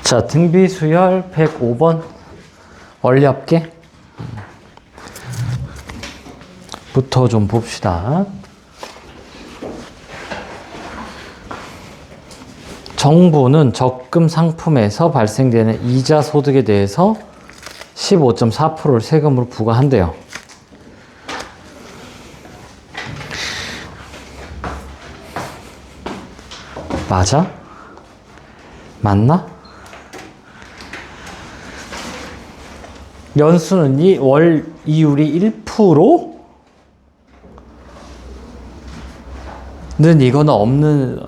자, 등비수열 105번 원리합계 부터 좀 봅시다. 정부는 적금 상품에서 발생되는 이자 소득에 대해서 15.4%를 세금으로 부과한대요. 맞아? 맞나? 연수는 이 월 이율이 1%는 이거는 없는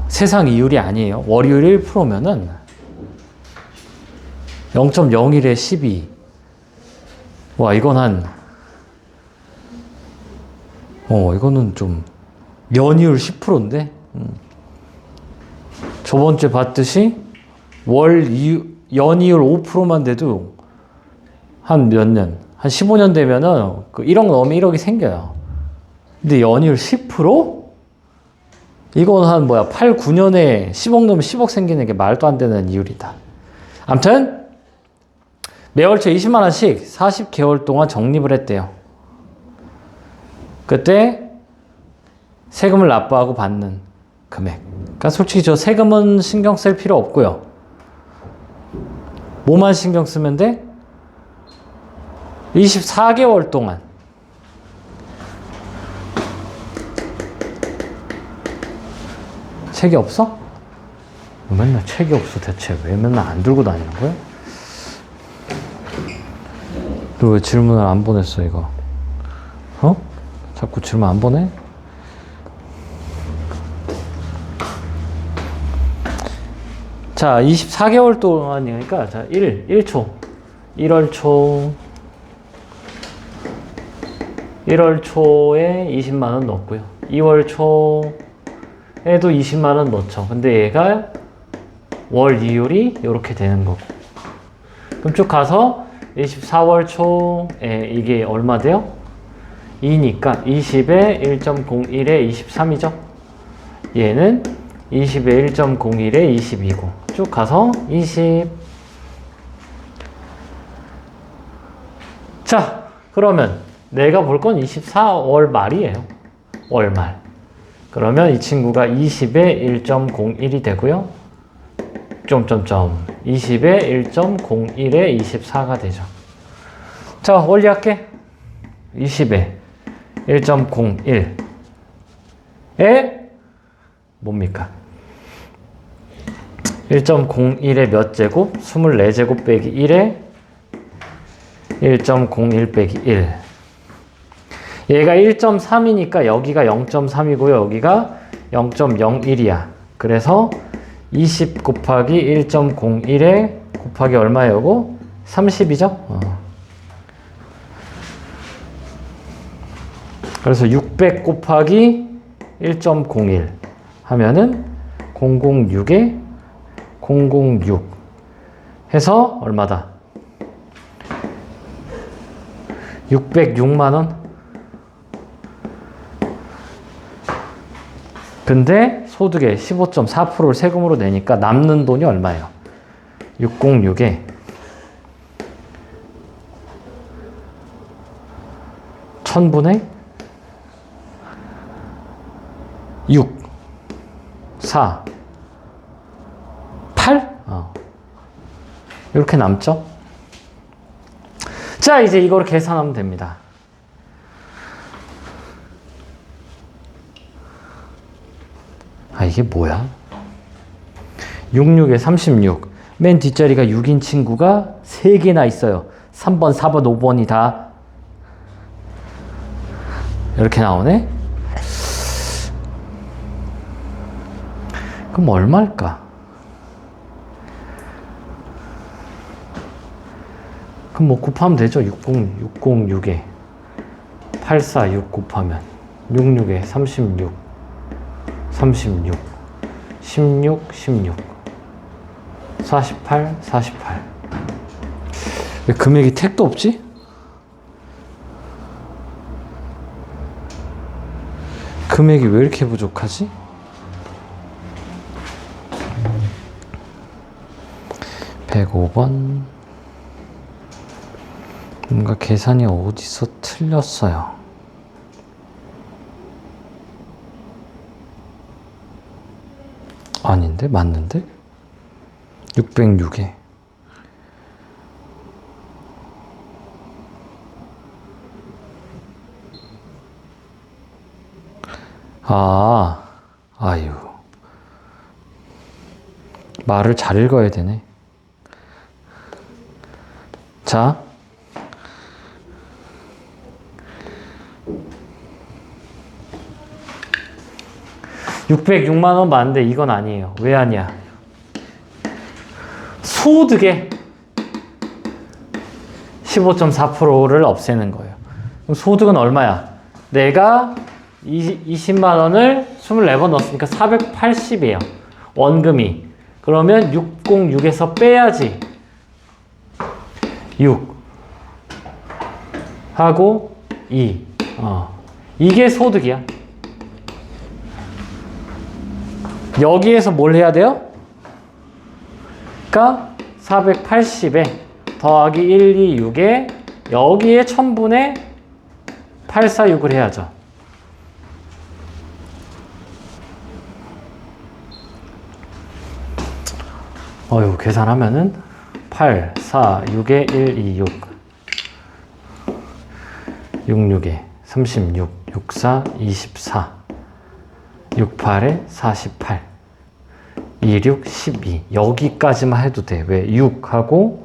세상 이율이 아니에요. 월이율 1%면은 0.01에 12. 와, 이건 이거는 좀 연이율 10%인데. 저번 주에 봤듯이 연이율 5%만 돼도 한 몇 년, 한 15년 되면은 그 1억 넘으면 1억이 생겨요. 근데 연이율 10%? 이건 한 8, 9년에 10억 넘으면 10억 생기는 게 말도 안 되는 이율이다. 아무튼 매월초 20만 원씩 40개월 동안 적립을 했대요. 그때 세금을 납부하고 받는 금액. 그러니까 솔직히 저 세금은 신경 쓸 필요 없고요. 뭐만 신경 쓰면 돼? 24개월 동안 책이 없어? 맨날 책이 없어. 대체 왜 맨날 안 들고 다니는 거야? 너 왜 질문을 안 보냈어 이거? 자꾸 질문 안 보내? 자, 24개월 동안이니까, 자, 1초. 1월 초에 20만원 넣었고요. 2월 초에도 20만원 넣죠. 근데 얘가 월 이율이 이렇게 되는 거고. 그럼 쭉 가서 24월 초에 이게 얼마 돼요? 2니까 20에 1.01에 23이죠. 얘는 20에 1.01에 22고. 쭉 가서 20. 자, 그러면 내가 볼 건 24월 말이에요. 월말. 그러면 이 친구가 20에 1.01이 되고요. 20에 1.01에 24가 되죠. 자, 원리할게. 20에 1.01에 뭡니까? 1.01에 몇 제곱? 24제곱 빼기 1에 1.01 빼기 1. 얘가 1.3이니까 여기가 0.3이고요. 여기가 0.01이야. 그래서 20 곱하기 1.01에 곱하기 얼마예요? 이거? 30이죠? 그래서 600 곱하기 1.01 하면은 006에 006 해서 얼마다? 606만원? 근데 소득의 15.4%를 세금으로 내니까 남는 돈이 얼마예요? 606에 1000분의 6 4 8? 이렇게 남죠? 자, 이제 이걸 계산하면 됩니다. 이게 뭐야? 66에 36. 맨 뒷자리가 6인 친구가 3개나 있어요. 3번, 4번, 5번이 다 이렇게 나오네? 그럼 얼마일까? 그럼 곱하면 되죠. 606에 846 곱하면 66에 36 16 48 왜 금액이 택도 없지? 금액이 왜 이렇게 부족하지? 105번. 뭔가 계산이 어디서 틀렸어요. 아닌데? 맞는데? 606에. 아유. 말을 잘 읽어야 되네. 자. 606만 원 맞는데 이건 아니에요. 왜 아니야? 소득의 15.4%를 없애는 거예요. 그럼 소득은 얼마야? 내가 20만 원을 24번 넣었으니까 480이에요. 원금이. 그러면 606에서 빼야지. 6 하고 2. 이게 소득이야. 여기에서 뭘 해야 돼요? 그러니까 480에 더하기 126에 여기에 1000분의 846을 해야죠. 계산하면은 8, 4, 6에 1, 2, 6 66에 36, 64, 24 68에 48 26, 12 여기까지만 해도 돼. 왜? 6하고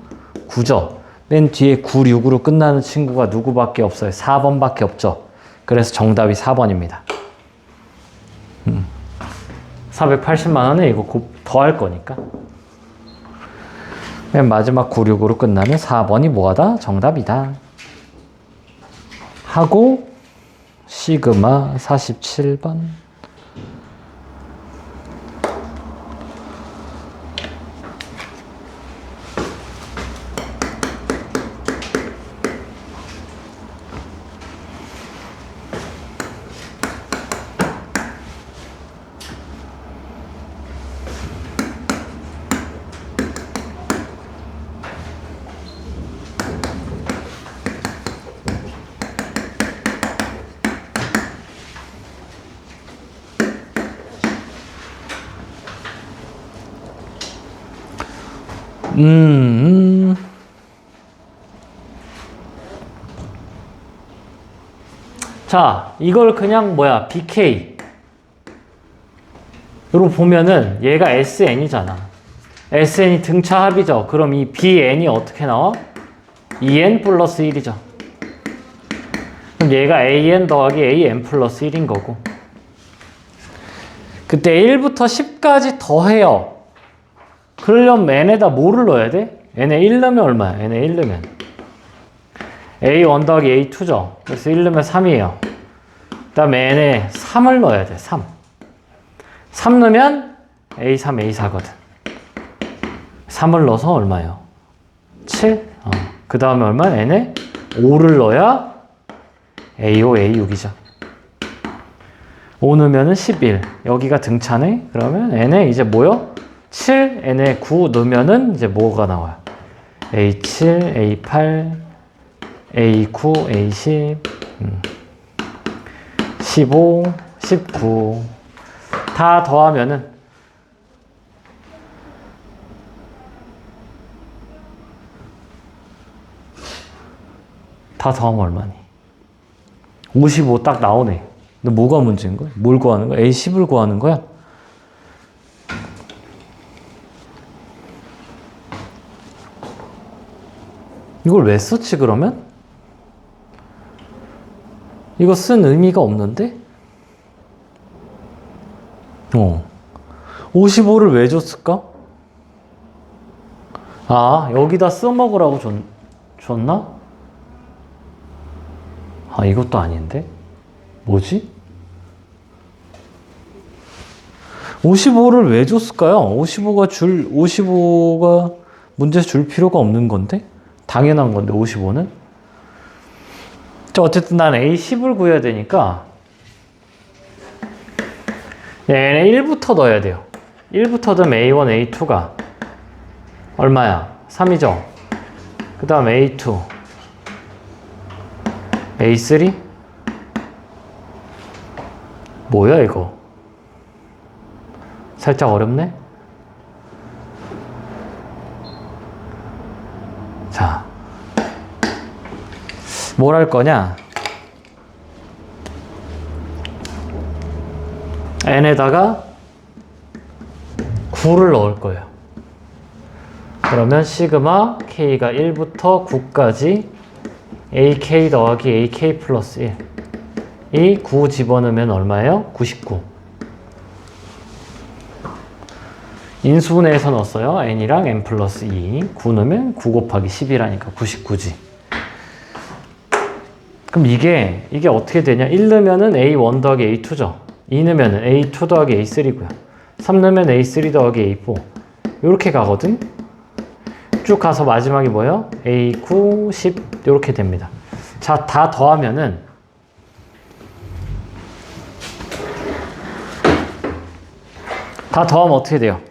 9죠. 맨 뒤에 9, 6으로 끝나는 친구가 누구밖에 없어요? 4번밖에 없죠. 그래서 정답이 4번입니다. 480만 원에 이거 더 할 거니까. 맨 마지막 9, 6으로 끝나면 4번이 뭐하다? 정답이다. 하고 시그마 47번. 자, 이걸 그냥 BK로 보면은 얘가 SN이잖아. SN이 등차 합이죠. 그럼 이 BN이 어떻게 나와? 2N 플러스 1이죠. 그럼 얘가 AN 더하기 AN 플러스 1인 거고. 그때 1부터 10까지 더해요. 그러려면 n에다 뭐를 넣어야 돼? n에 1 넣으면 얼마야? n에 1 넣으면 a1 더하기 a2죠. 그래서 1 넣으면 3이에요. 그 다음에 n에 3을 넣어야 돼. 3 넣으면 a3, a4거든. 3을 넣어서 얼마예요? 7? 그 다음에 얼마야? n에 5를 넣어야 a5, a6이죠. 5 넣으면 11. 여기가 등차네? 그러면 n에 이제 뭐요? 7, n에 9 넣으면은 이제 뭐가 나와요? A7, A8, A9, A10, 15, 19 다 더하면은 다 더하면 얼마니? 55 딱 나오네. 근데 뭐가 문제인 거야? 뭘 구하는 거야? A10을 구하는 거야? 이걸 왜 썼지 그러면? 이거 쓴 의미가 없는데? 55를 왜 줬을까? 여기다 써먹으라고 줬나? 이것도 아닌데? 뭐지? 55를 왜 줬을까요? 55가 문제 줄 필요가 없는 건데? 당연한 건데 55는? 어쨌든 난 A10을 구해야 되니까 얘네 1부터 넣어야 돼요. 1부터 넣으면 A1, A2가 얼마야? 3이죠. 그 다음 A2, A3? 뭐야 이거? 살짝 어렵네? 자, 뭘 할 거냐? n에다가 9를 넣을 거예요. 그러면 시그마 k가 1부터 9까지 ak 더하기 ak 플러스 1. 이 9 집어넣으면 얼마예요? 99. 인수분해해서 넣었어요. n이랑 n 플러스 2. 9 넣으면 9 곱하기 10이라니까 99지. 그럼 이게 어떻게 되냐? 1 넣으면은 a1 더하기 a2죠. 2 넣으면은 a2 더하기 a3고요. 3 넣으면 a3 더하기 a4. 이렇게 가거든? 쭉 가서 마지막이 뭐예요? a9, 10 이렇게 됩니다. 자, 다 더하면은 어떻게 돼요?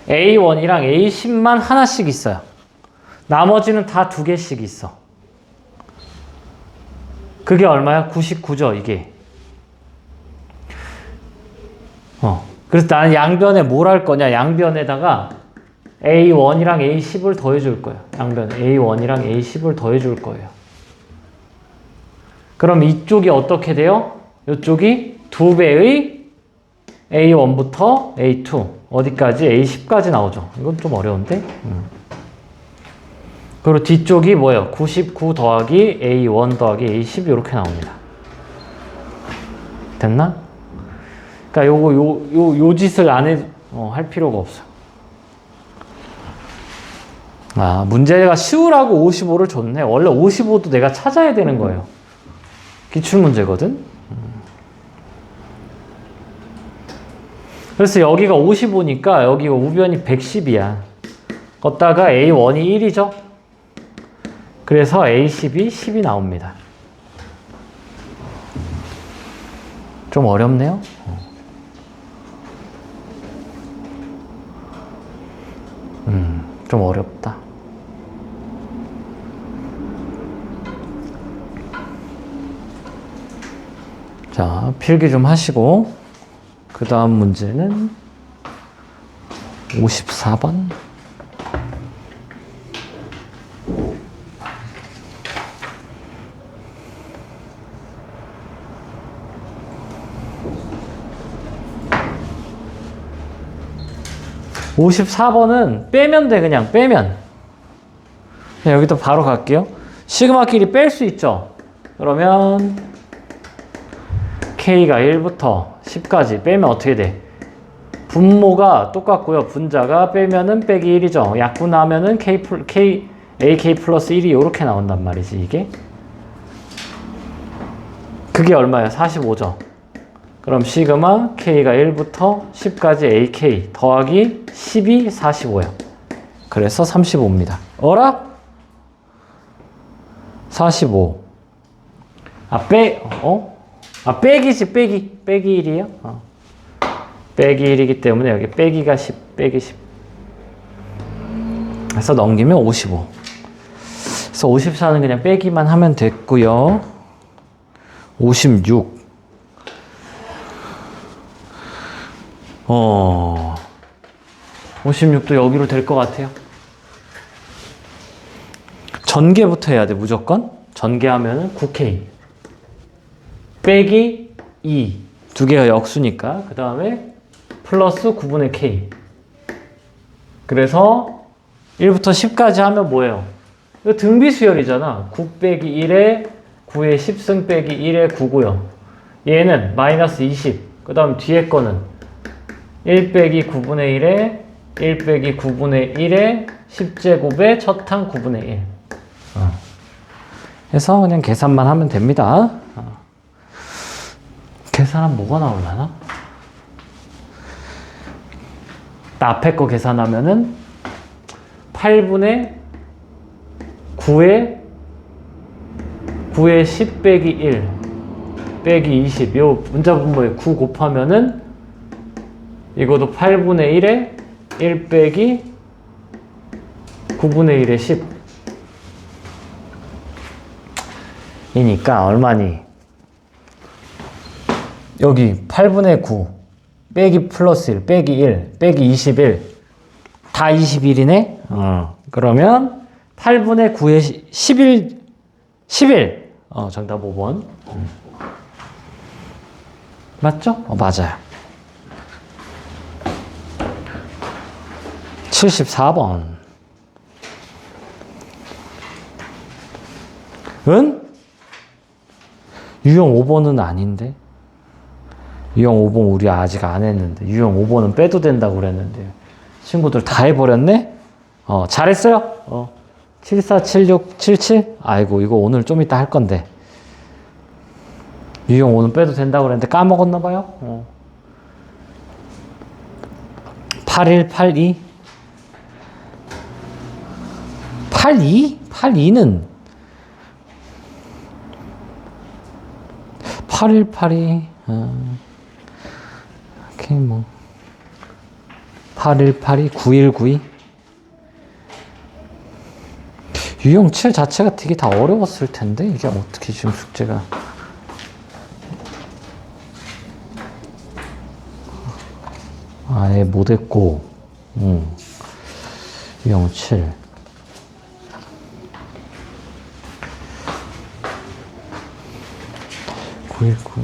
A1이랑 A10만 하나씩 있어요. 나머지는 다 2개씩 있어. 그게 얼마야? 99죠, 이게. 그래서 나는 양변에 뭘 할 거냐? 양변에다가 A1이랑 A10을 더해줄 거예요. 양변에 A1이랑 A10을 더해줄 거예요. 그럼 이쪽이 어떻게 돼요? 이쪽이 2배의 A1부터 A2 어디까지? A10까지 나오죠. 이건 좀 어려운데? 그리고 뒤쪽이 뭐예요? 99 더하기 A1 더하기 A10 이렇게 나옵니다. 됐나? 그러니까 요 짓을 할 필요가 없어요. 아, 문제가 쉬우라고 55를 줬네. 원래 55도 내가 찾아야 되는 거예요. 기출문제거든? 그래서 여기가 55니까 여기 우변이 110이야. 걷다가 A1이 1이죠? 그래서 A10이 10이 나옵니다. 좀 어렵네요? 좀 어렵다. 자, 필기 좀 하시고 그 다음 문제는 54번. (54번은) 빼면 돼. 그냥 빼면. 그냥 여기도 바로 갈게요. 시그마끼리 뺄 수 있죠. 그러면 K가 1부터 10까지 빼면 어떻게 돼? 분모가 똑같고요. 분자가 빼면은 빼기 1이죠. 약분하면은 AK 플러스 1이 이렇게 나온단 말이지, 이게. 그게 얼마예요? 45죠. 그럼 시그마 K가 1부터 10까지 AK 더하기 10이 45예요. 그래서 35입니다. 어라? 45. 빼기지, 빼기. 빼기 1이에요? 빼기 1이기 때문에 여기 빼기가 10, 빼기 10. 그래서 넘기면 55. 그래서 54는 그냥 빼기만 하면 됐고요. 56. 56도 여기로 될 것 같아요. 전개부터 해야 돼, 무조건. 전개하면은 9K. 빼기 2. 두 개가 역수니까. 그 다음에 플러스 9분의 K. 그래서 1부터 10까지 하면 뭐예요? 이거 등비수열이잖아. 9 빼기 1에 9에 10승 빼기 1에 9고요. 얘는 마이너스 20. 그 다음 뒤에 거는 1 빼기 9분의 1에 1 빼기 9분의 1에 10제곱에 첫항 9분의 1. 해서 그냥 계산만 하면 됩니다. 계산하면 뭐가 나오려나? 앞에 거 계산하면은 8분의 9에 10 빼기 1 빼기 20. 요 문자 분모에 9 곱하면은 이것도 8분의 1에 1 빼기 9분의 1에 10 이니까 얼마니? 여기 8분의 9 빼기 플러스 1 빼기 1 빼기 21 다 21이네? 그러면 8분의 9에 11 정답 5번. 맞죠? 맞아요. 74번. 은? 유형 5번은 아닌데? 유형 5번 우리 아직 안 했는데. 유형 5번은 빼도 된다고 그랬는데. 친구들 다 해버렸네? 잘했어요? 74, 76, 77? 아이고, 이거 오늘 좀 이따 할 건데. 유형 5는 빼도 된다고 그랬는데 까먹었나봐요? 81, 82? 82? 82는 81, 82 오케이 뭐 81, 82, 91, 92 유형 7 자체가 되게 다 어려웠을 텐데 이게 어떻게 지금 숙제가 아예 못했고 유형 7 919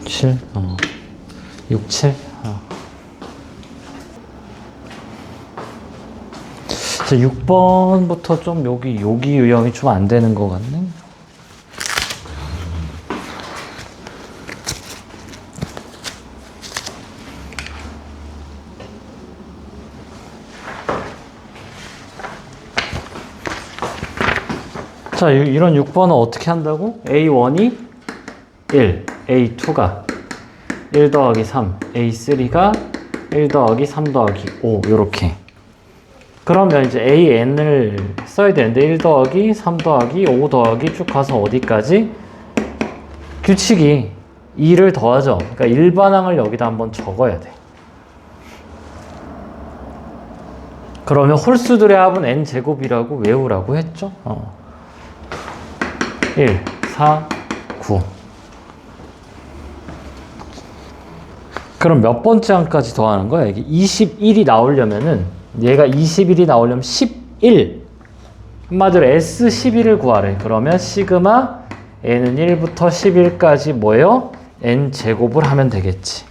7 67 6번부터 좀 여기 유형이 좀 안 되는 것 같네. 자, 이런 6번은 어떻게 한다고? A1이 1, A2가 1 더하기 3, A3가 1 더하기 3 더하기 5 요렇게. 그러면 이제 AN을 써야 되는데 1 더하기 3 더하기 5 더하기 쭉 가서 어디까지? 규칙이 2를 더하죠. 그러니까 일반항을 여기다 한번 적어야 돼. 그러면 홀수들의 합은 n제곱이라고 외우라고 했죠. 1, 4, 9. 그럼 몇 번째 항까지 더하는 거야? 이게 21이 나오려면은 얘가 21이 나오려면 11 한마디로 S11을 구하래. 그러면 시그마 n은 1부터 11까지 뭐예요? n제곱을 하면 되겠지.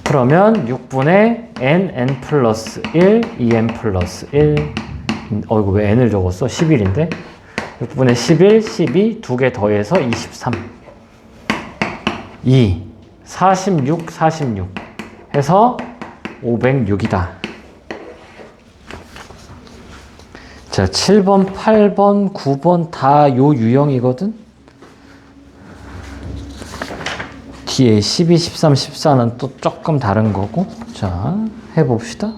그러면 6분의 n 플러스 1, 2n 플러스 1 이거 왜 n을 적었어? 11인데 6분의 11, 12 두 개 더해서 23 2 46, 46 해서 506이다. 자, 7번, 8번, 9번 다 요 유형이거든? 뒤에 12, 13, 14는 또 조금 다른 거고. 자, 해봅시다.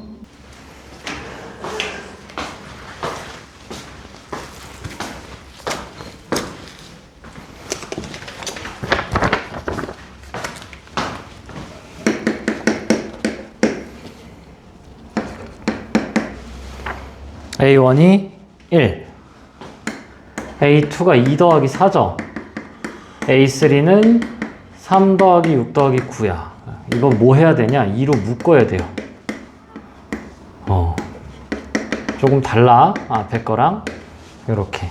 A1이 1, A2가 2 더하기 4죠. A3는 3 더하기 6 더하기 9야. 이거 뭐 해야 되냐? 2로 묶어야 돼요. 조금 달라. 앞에 거랑. 이렇게.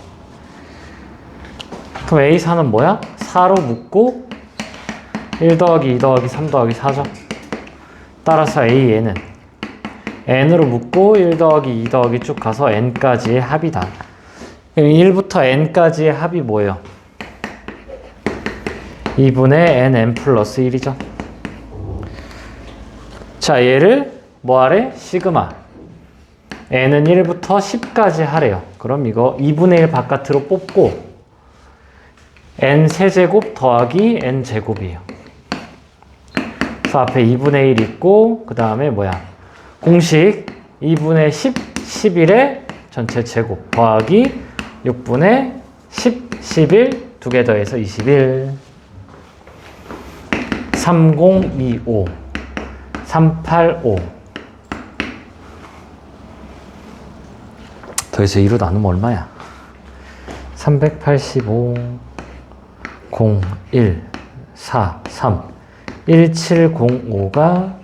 그럼 A4는 뭐야? 4로 묶고 1 더하기 2 더하기 3 더하기 4죠. 따라서 AN은 n으로 묶고 1 더하기 2 더하기 쭉 가서 n까지의 합이다. 1부터 n까지의 합이 뭐예요? 2분의 n 플러스 1이죠. 자, 얘를 뭐 하래? 시그마 n은 1부터 10까지 하래요. 그럼 이거 2분의 1 바깥으로 뽑고 n 세제곱 더하기 n 제곱이에요. 그래서 앞에 2분의 1 있고 그 다음에 뭐야? 공식 2분의 10, 11의 전체 제곱 더하기 6분의 10, 11 두 개 더해서 21. 3025, 385. 더해서 2로 나누면 얼마야? 385, 01, 4, 3, 1705가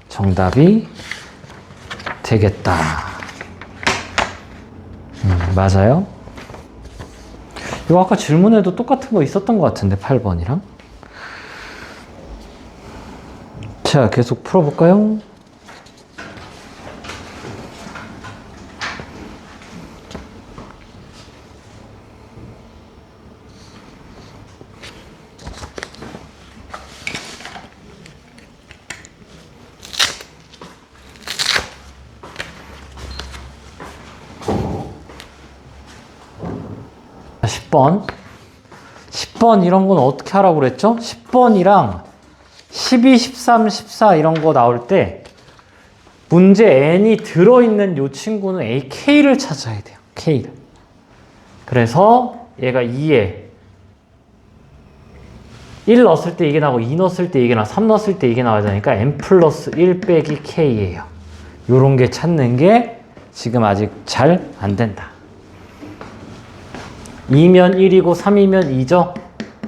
정답이 되겠다. 맞아요? 이거 아까 질문에도 똑같은 거 있었던 것 같은데, 8번이랑. 자, 계속 풀어볼까요? 자, 10번 이런 건 어떻게 하라고 그랬죠? 10번이랑 12, 13, 14 이런 거 나올 때 문제 n이 들어있는 이 친구는 AK를 찾아야 돼요. K를. 그래서 얘가 2에 1 넣었을 때 이게 나오고 2 넣었을 때 이게 나와 3 넣었을 때 이게 나와야 되니까 n 플러스 1 빼기 K예요. 요런 게 찾는 게 지금 아직 잘 안 된다. 2면 1이고 3이면 2죠.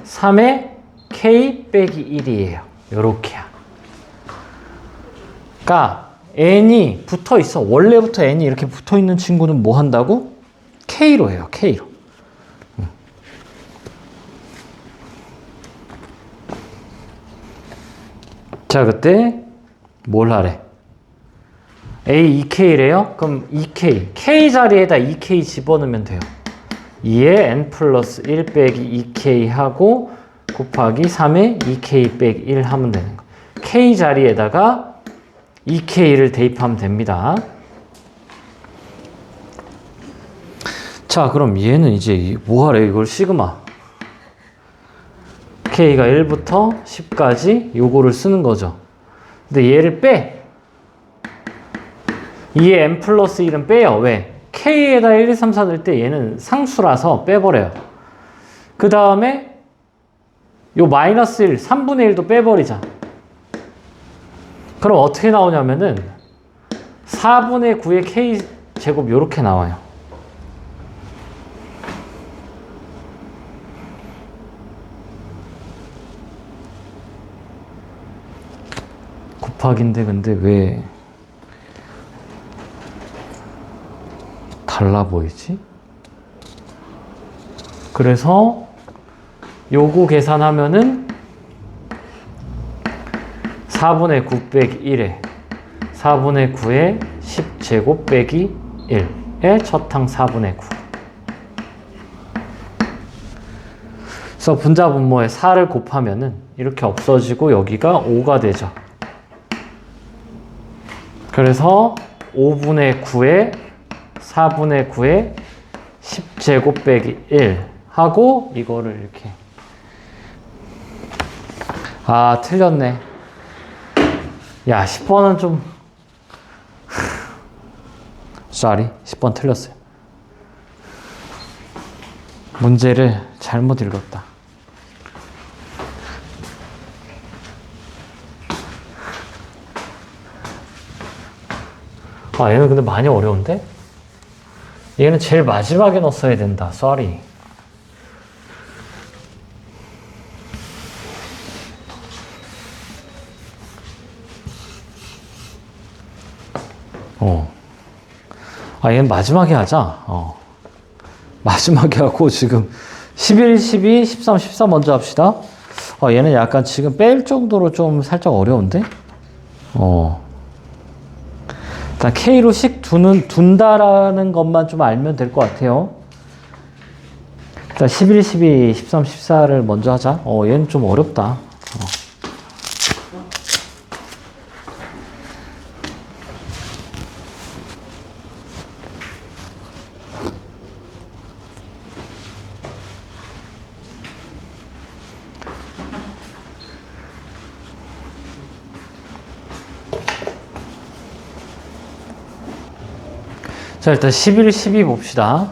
3에 K 빼기 1이에요. 요렇게야. 그러니까 n이 붙어 있어. 원래부터 n이 이렇게 붙어 있는 친구는 뭐 한다고? K로 해요. K로. 자, 그때 뭘 하래? A 2K래요? 그럼 2K. K 자리에다 2K 집어넣으면 돼요. 2에 n 플러스 1 빼기 2K 하고 곱하기 3에 2K 빼기 1 하면 되는 거. K 자리에다가 2K를 대입하면 됩니다. 자, 그럼 얘는 이제 뭐 하래? 이걸 시그마. K가 1부터 10까지 요거를 쓰는 거죠. 근데 얘를 빼. 2에 n 플러스 1은 빼요. 왜? K에다 1, 2, 3, 4 넣을 때 얘는 상수라서 빼버려요. 그 다음에 요 마이너스 1, 3분의 1도 빼버리자. 그럼 어떻게 나오냐면은 4분의 9의 K 제곱 요렇게 나와요. 곱하기인데 근데 왜 달라 보이지? 그래서 요거 계산하면은 4분의 9 빼기 1에 4분의 9에 10제곱 빼기 1에 첫항 4분의 9. 그래서 분자분모에 4를 곱하면은 이렇게 없어지고 여기가 5가 되죠. 그래서 5분의 9에 4분의 9에 10제곱 빼기 1 하고 이거를 이렇게. 아, 틀렸네. 야, 10번은 좀 sorry, 10번 틀렸어요. 문제를 잘못 읽었다. 아, 얘는 근데 많이 어려운데? 얘는 제일 마지막에 넣었어야 된다. sorry. 아, 얘는 마지막에 하자. 마지막에 하고 지금 11, 12, 13, 14 먼저 합시다. 얘는 약간 지금 뺄 정도로 좀 살짝 어려운데? 일단 K로 식 둔다라는 것만 좀 알면 될 것 같아요. 일단 11, 12, 13, 14를 먼저 하자. 얘는 좀 어렵다. 자, 일단 11, 12 봅시다.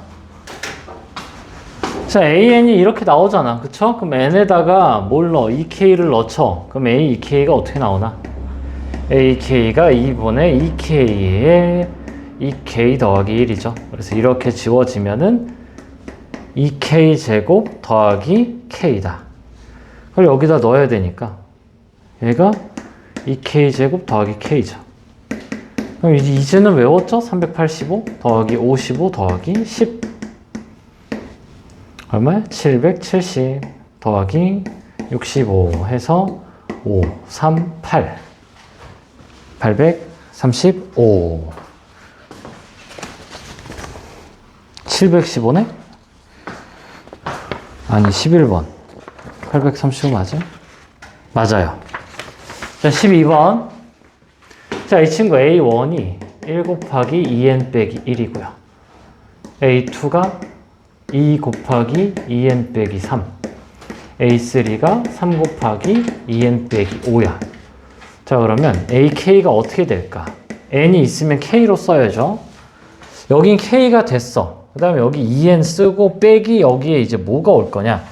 자, AN이 이렇게 나오잖아. 그쵸? 그럼 N에다가 뭘 넣어? EK를 넣죠. 그럼 A, EK가 어떻게 나오나? AK가 2분의 2K에 2K 더하기 1이죠. 그래서 이렇게 지워지면은 2K 제곱 더하기 K다. 그걸 여기다 넣어야 되니까 얘가 2K 제곱 더하기 K죠. 그럼 이제는 외웠죠? 385 더하기 55 더하기 10 얼마야? 770 더하기 65 해서 5, 3, 8 835 715네? 아니 11번 835 맞아요? 맞아요. 자 12번 자 이 친구 A1이 1 곱하기 2n 빼기 1이고요 A2가 2 곱하기 2n 빼기 3 A3가 3 곱하기 2n 빼기 5야. 자 그러면 AK가 어떻게 될까? n이 있으면 K로 써야죠. 여긴 K가 됐어. 그 다음에 여기 2n 쓰고 빼기 여기에 이제 뭐가 올 거냐?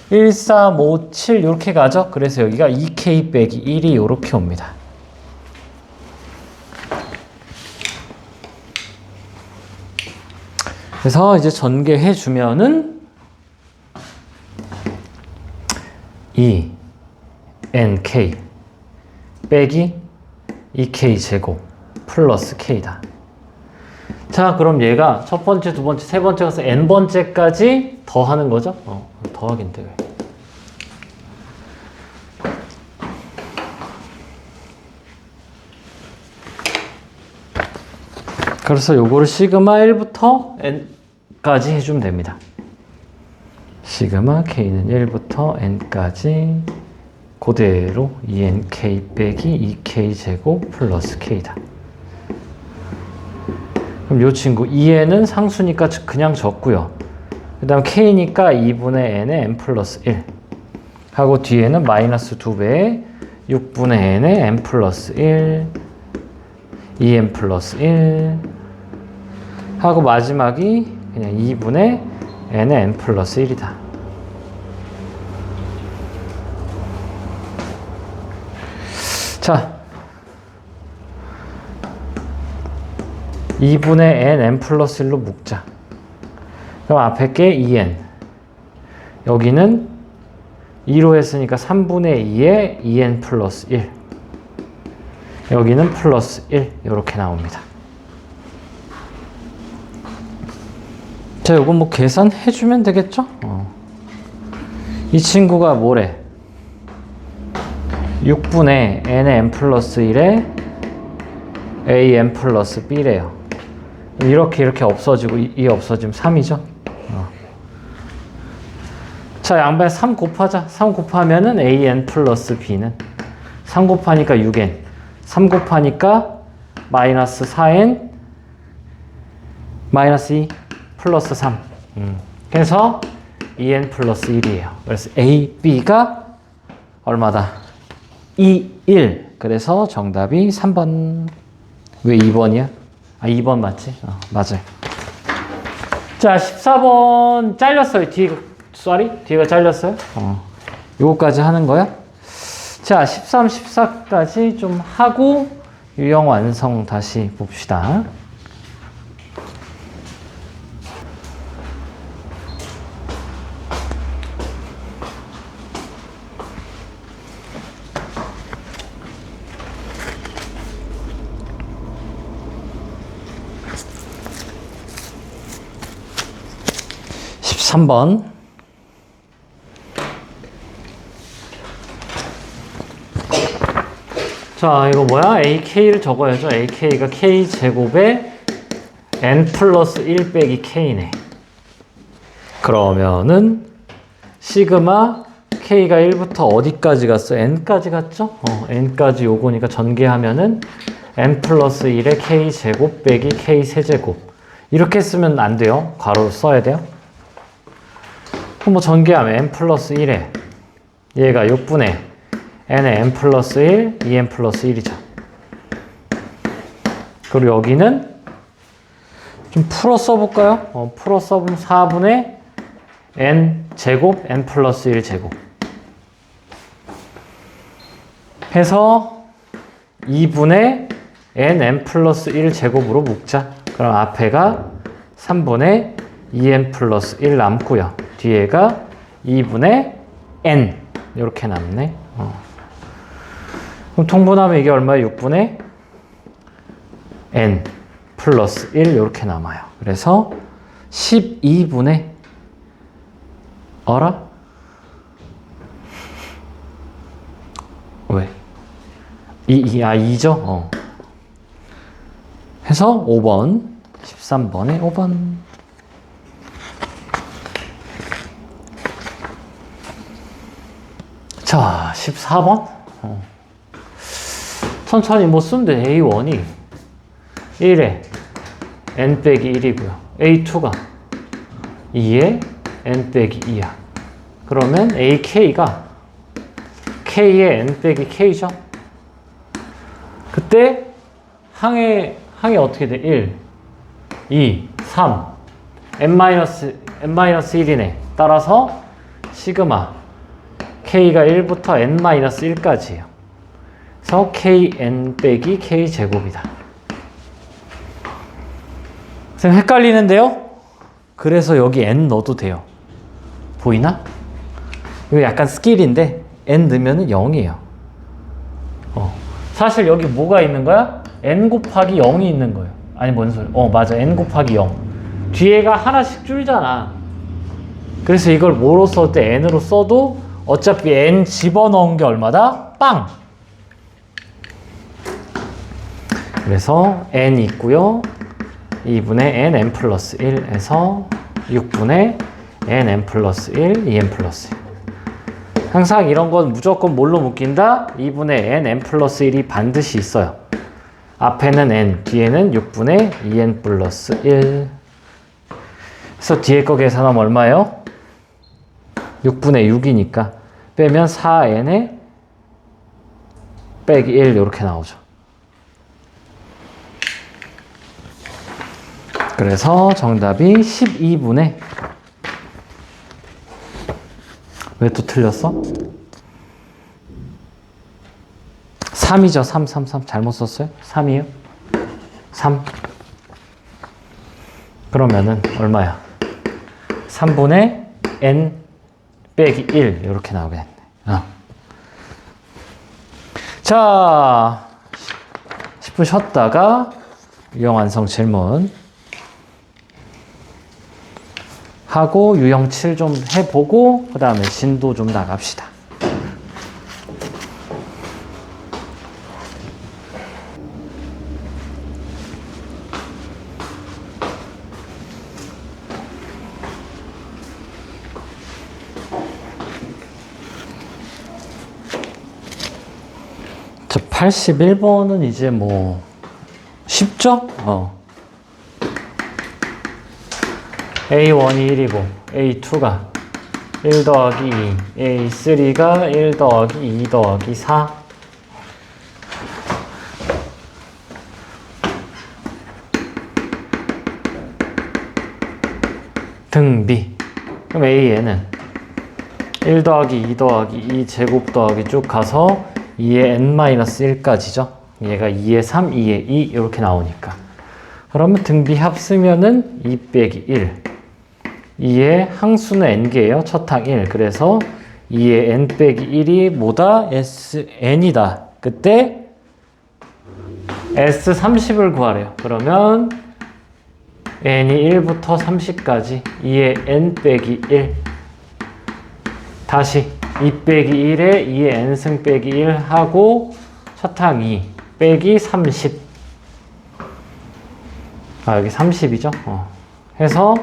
1, 3, 5, 7 이렇게 가죠. 그래서 여기가 2K 빼기 1이 이렇게 옵니다. 그래서 이제 전개해 주면은 2NK 빼기 2K 제곱 플러스 K다. 자, 그럼 얘가 첫 번째, 두 번째, 세 번째 가서 n번째까지 더하는 거죠? 더하긴데 왜? 그래서 요거를 시그마 1부터 n까지 해주면 됩니다. 시그마 k는 1부터 n까지 그대로 2nk 빼기 2k 제곱 플러스 k다. 그럼 요 친구 2n은 상수니까 그냥 적고요. 그 다음 k니까 2분의 n에 n 플러스 1 하고 뒤에는 마이너스 2배에 6분의 n에 n 플러스 1 2n 플러스 1 하고 마지막이 그냥 2분의 n의 n 플러스 1이다. 자, 2분의 n 플러스 1로 묶자. 그럼 앞에 게 2n. 여기는 2로 했으니까 3분의 2에 2n 플러스 1. 여기는 플러스 1. 이렇게 나옵니다. 자, 요거 뭐 계산해주면 되겠죠? 이 친구가 뭐래? 6분의 n의 n 플러스 1에 a n 플러스 b래요. 이렇게 없어지고 이 없어지면 3이죠? 자, 양변에 3 곱하자. 3 곱하면은 a n 플러스 b는 3 곱하니까 6n 3 곱하니까 마이너스 4n 마이너스 2 플러스 3 그래서 2n 플러스 1이에요. 그래서 a, b가 얼마다? 2, 1. 그래서 정답이 3번. 왜 2번이야? 아, 2번 맞지? 맞아요. 자, 14번 잘렸어요. 뒤가 잘렸어요? 요거까지 하는 거야? 자, 13, 14까지 좀 하고 유형 완성 다시 봅시다. 삼번 자, 이거 뭐야? AK를 적어야죠. AK가 K제곱에 N 플러스 1 빼기 K네. 그러면은 시그마 K가 1부터 어디까지 갔어? N까지 갔죠? N까지 요거니까 전개하면은 N 플러스 1에 K제곱 빼기 K 세제곱. 이렇게 쓰면 안 돼요. 괄호로 써야 돼요. 그럼 뭐 전개하면 n 플러스 1에 얘가 6분의 n의 n 플러스 1, 2n 플러스 1이죠. 그리고 여기는 좀 풀어 써볼까요? 풀어 써보면 4분의 n 제곱 n 플러스 1 제곱 해서 2분의 n 플러스 1 제곱으로 묶자. 그럼 앞에가 3분의 2n 플러스 1 남고요. 뒤에가 2분의 n 이렇게 남네. 그럼 통분하면 이게 얼마야? 6분의 n 플러스 1 이렇게 남아요. 그래서 12분의 어라? 왜? 2죠? 해서 5번, 13번에 5번. 자, 14번. 천천히 못 쓰면 돼. A1이 1에 n 빼기 1이고요. A2가 2에 n 빼기 2야. 그러면 AK가 K에 n 빼기 K죠? 그때 항이 어떻게 돼? 1, 2, 3, n-1이네. 따라서 시그마 K가 1부터 n-1까지예요. 그래서 Kn 빼기 K제곱이다. 선생님 헷갈리는데요? 그래서 여기 n 넣어도 돼요. 보이나? 이거 약간 스킬인데 n 넣으면 0이에요. 사실 여기 뭐가 있는 거야? n 곱하기 0이 있는 거예요. 아니 뭔 소리? 맞아. n 곱하기 0. 뒤에가 하나씩 줄잖아. 그래서 이걸 뭐로 써도 때 n으로 써도 어차피 n 집어넣은 게 얼마다? 빵! 그래서 n 있고요. 2분의 n 플러스 1에서 6분의 n 플러스 1, 2n 플러스 1. 항상 이런 건 무조건 뭘로 묶인다? 2분의 n 플러스 1이 반드시 있어요. 앞에는 n, 뒤에는 6분의 2n 플러스 1. 그래서 뒤에 거 계산하면 얼마예요? 6분의 6이니까 빼면 4n에 빼기 1 이렇게 나오죠. 그래서 정답이 12분의 왜 또 틀렸어? 3이죠. 3. 잘못 썼어요? 3이요? 3. 그러면은 얼마야? 3분의 n 빼기 1 이렇게 나오겠네. 자, 10분 쉬었다가 유형 완성 질문 하고 유형 7 좀 해보고 그 다음에 진도 좀 나갑시다. 저 81번은 이제 뭐 쉽죠? A1이 1이고 A2가 1 더하기 2, A3가 1 더하기 2 더하기 4. 등비. 그럼 A에는 1 더하기 2 더하기 2 제곱 더하기 쭉 가서 2의 n-1까지죠. 얘가 2의 3, 2의 2 이렇게 나오니까. 그러면 등비 합쓰면은 2 빼기 1. 2의 항수는 n개예요. 첫 항 1. 그래서 2의 n 빼기 1이 뭐다? n이다. 그때 S30을 구하래요. 그러면 n이 1부터 30까지 2의 n 빼기 1. 다시 2 빼기 1에 2의 n승 빼기 1 하고 첫 항 2 빼기 30. 여기 30이죠. 해서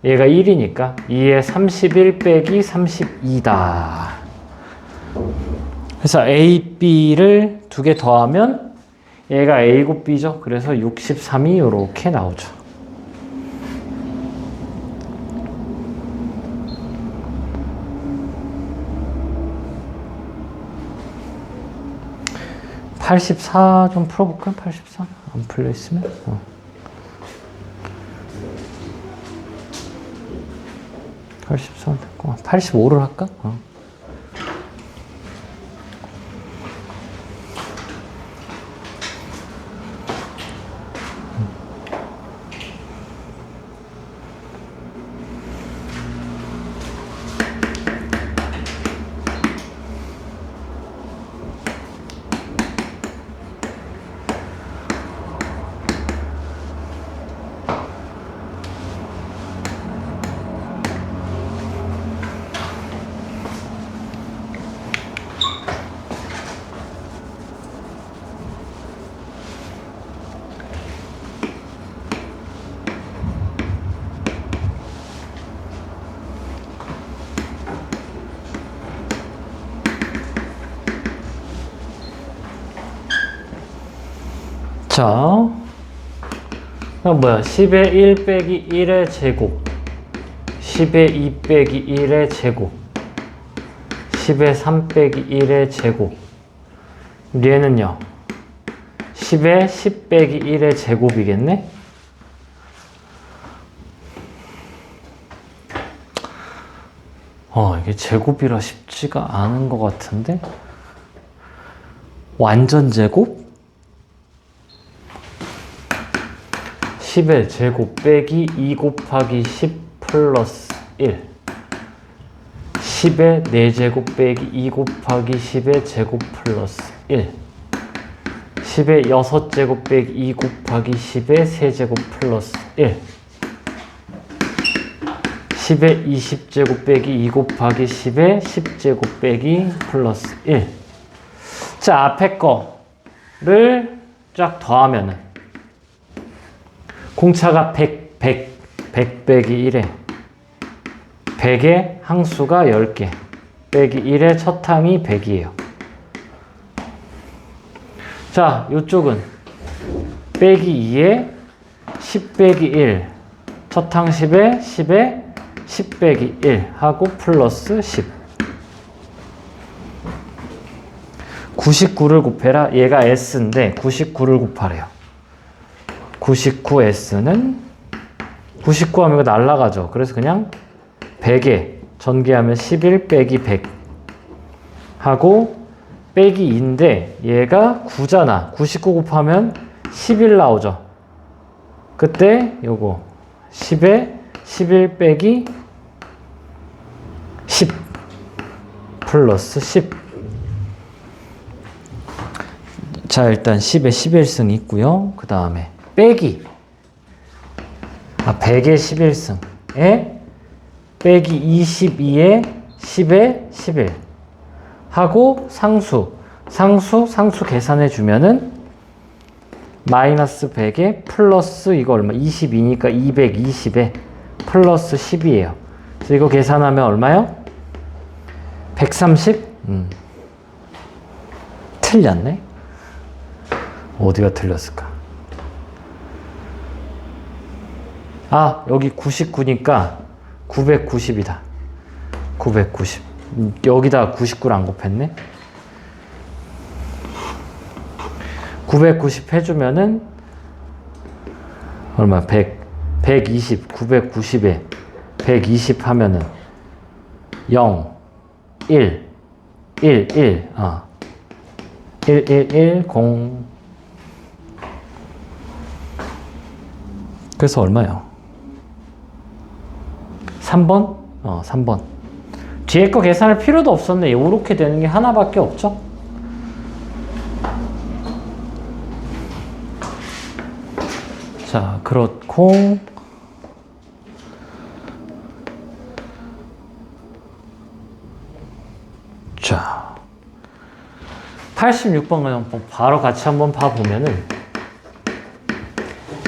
얘가 1이니까 2의 31 빼기 32다. 그래서 A, B를 두 개 더하면 얘가 A고 B죠. 그래서 63이 이렇게 나오죠. (84) 좀 풀어볼까요? 84? 안 풀려있으면? 83 됐고 85를 할까? 자, 그럼 뭐야? 10의 1 빼기 1의 제곱, 10의 2 빼기 1의 제곱, 10의 3 빼기 1의 제곱. 얘는요, 10의 10 빼기 1의 제곱이겠네? 이게 제곱이라 쉽지가 않은 것 같은데? 완전 제곱? 10의 제곱 빼기 2 곱하기 10 플러스 1. 10의 4제곱 빼기 2 곱하기 10의 제곱 플러스 1. 10의 6제곱 빼기 2 곱하기 10의 세제곱 플러스 1. 10의 20제곱 빼기 2 곱하기 10의 10제곱 빼기 플러스 1. 자, 앞에 거를 쫙 더하면은 공차가 100 빼기 1에 100의 항수가 10개 빼기 1의 첫 항이 100이에요. 자, 이쪽은 빼기 2에 10 빼기 1 첫 항 10에 10에 10 빼기 1 하고 플러스 10. 99를 곱해라. 얘가 S인데 99를 곱하래요. 99S는 99 하면 이거 날라가죠. 그래서 그냥 100에 전개하면 11 빼기 100 하고 빼기 2인데 얘가 9잖아. 99 곱하면 11 나오죠. 그때 요거 10에 11 빼기 10 플러스 10. 자, 일단 10에 11승 있고요. 그 다음에 빼기 100의 11승에 빼기 22에 10에 11 하고 상수 계산해 주면은 마이너스 100에 플러스 이거 얼마? 22니까 220에 플러스 10이에요. 그래서 이거 계산하면 얼마요? 130? 틀렸네. 어디가 틀렸을까? 여기 99니까 990이다. 990. 여기다 99를 안 곱했네. 990 해주면은 얼마? 120. 990에 120 하면은 0, 1, 1, 1, 1, 1, 1, 0. 그래서 얼마요? 3번? 3번. 뒤에 거 계산할 필요도 없었네. 이렇게 되는 게 하나밖에 없죠? 자, 그렇고 자 86번 그냥 바로 같이 한번 봐보면은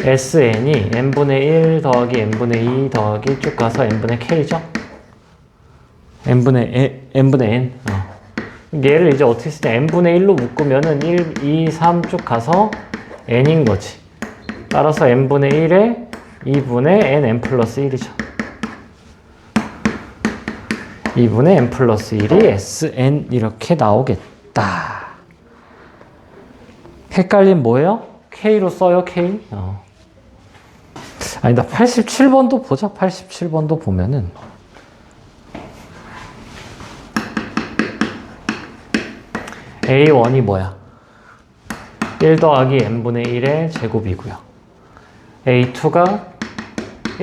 SN이 n분의 1 더하기 n분의 2 더하기 쭉 가서 n분의 k죠? n분의 n. 얘를 이제 어떻게 쓰냐. n분의 1로 묶으면은 1, 2, 3 쭉 가서 n인 거지. 따라서 n분의 1에 2분의 n 플러스 1이죠. 2분의 n 플러스 1이 sn 이렇게 나오겠다. 헷갈린 뭐예요? k로 써요, k? 아니다, 87번도 보자. 87번도 보면은 A1이 뭐야? 1 더하기 n분의 1의 제곱이고요. A2가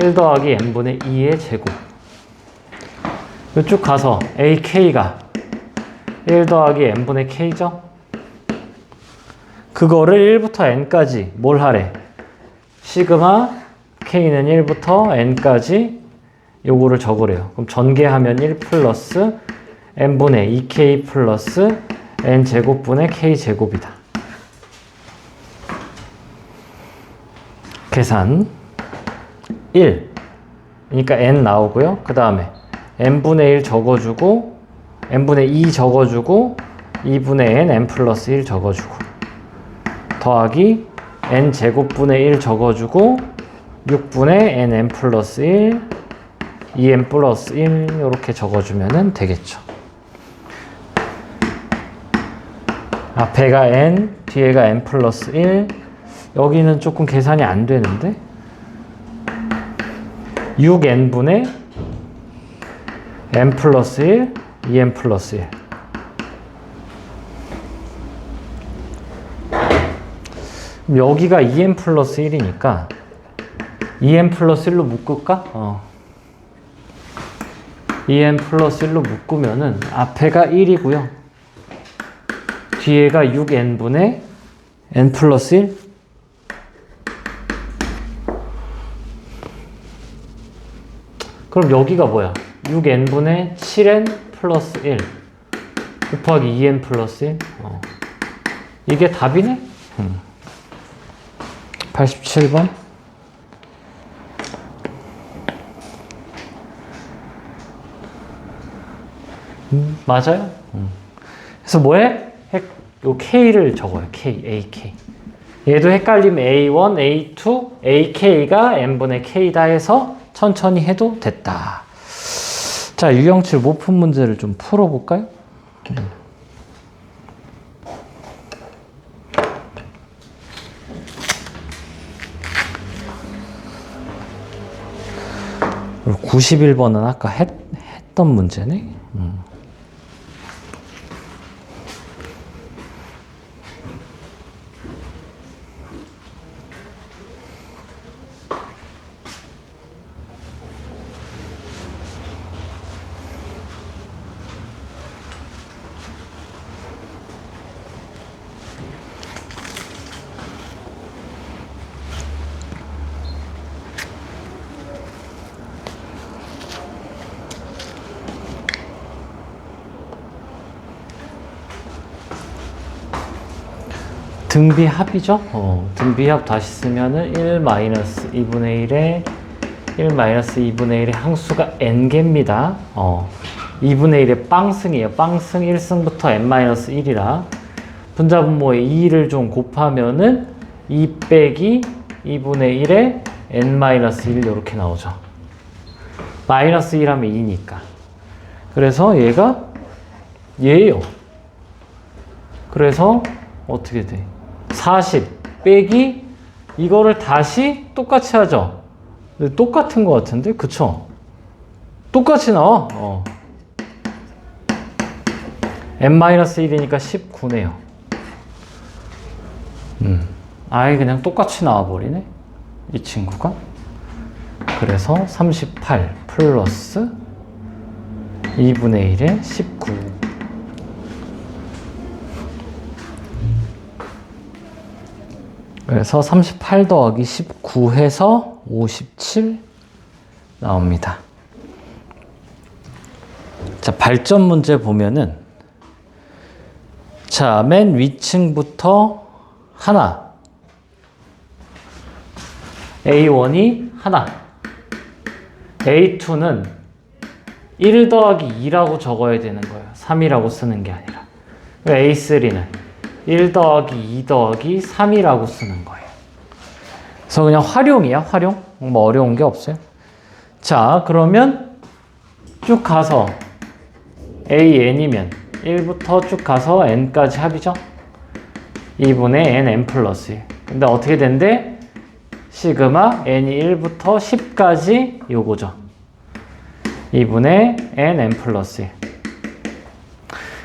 1 더하기 n분의 2의 제곱. 쭉 가서 AK가 1 더하기 n분의 k죠? 그거를 1부터 n까지 뭘 하래? 시그마 k는 1부터 n까지 요거를 적으래요. 그럼 전개하면 1 플러스 n분의 2k 플러스 n제곱분의 k제곱이다. 계산 1. 그러니까 n 나오고요. 그 다음에 n분의 1 적어주고 n분의 2 적어주고 2분의 n 플러스 1 적어주고 더하기 n제곱분의 1 적어주고 6분의 n 플러스 1 2n 플러스 1 이렇게 적어주면 되겠죠. 앞에가 n, 뒤에가 n 플러스 1. 여기는 조금 계산이 안 되는데 6n분의 n 플러스 1, 2n 플러스 1. 여기가 2n 플러스 1이니까 2n 플러스 1로 묶을까? 2n 플러스 1로 묶으면은 앞에가 1이고요. 뒤에가 6n분의 n 플러스 1. 그럼 여기가 뭐야? 6n분의 7n 플러스 1 곱하기 2n 플러스 1. 이게 답이네? 87번. 맞아요. 그래서 뭐해? 요 K를 적어요. K, AK. 얘도 헷갈리면 A1, A2, AK가 n분의 K다 해서 천천히 해도 됐다. 자, 유형칠 모품 문제를 좀 풀어볼까요? 그리고 91번은 아까 했던 문제네. 등비합이죠? 등비합 다시 쓰면은 1 마이너스 2분의 1에 1 마이너스 2분의 1의 항수가 n개입니다. 2분의 1의 빵승이에요. 빵승 1승부터 n 마이너스 1이라 분자분모에 2를 좀 곱하면은 2 빼기 2분의 1에 n 마이너스 1 이렇게 나오죠. 마이너스 1 하면 2니까. 그래서 얘가 얘예요. 그래서 어떻게 돼? 40 빼기 이거를 다시 똑같이 하죠. 똑같은 것 같은데? 그쵸? 똑같이 나와. n-1이니까 19네요. 아예 그냥 똑같이 나와버리네. 이 친구가. 그래서 38 플러스 2분의 1에 19. 그래서 38 더하기 19 해서 57 나옵니다. 자, 발전 문제 보면은 자, 맨 위층부터 하나 A1이 하나 A2는 1 더하기 2라고 적어야 되는 거예요. 3이라고 쓰는 게 아니라. A3는 1 더하기 2 더하기 3이라고 쓰는 거예요. 그래서 그냥 활용이야, 활용. 뭐 어려운 게 없어요. 자, 그러면 쭉 가서 AN이면 1부터 쭉 가서 N까지 합이죠? 2분의 N, N 플러스 1. 근데 어떻게 된대? 시그마 N이 1부터 10까지 요거죠. 2분의 N, N 플러스 1.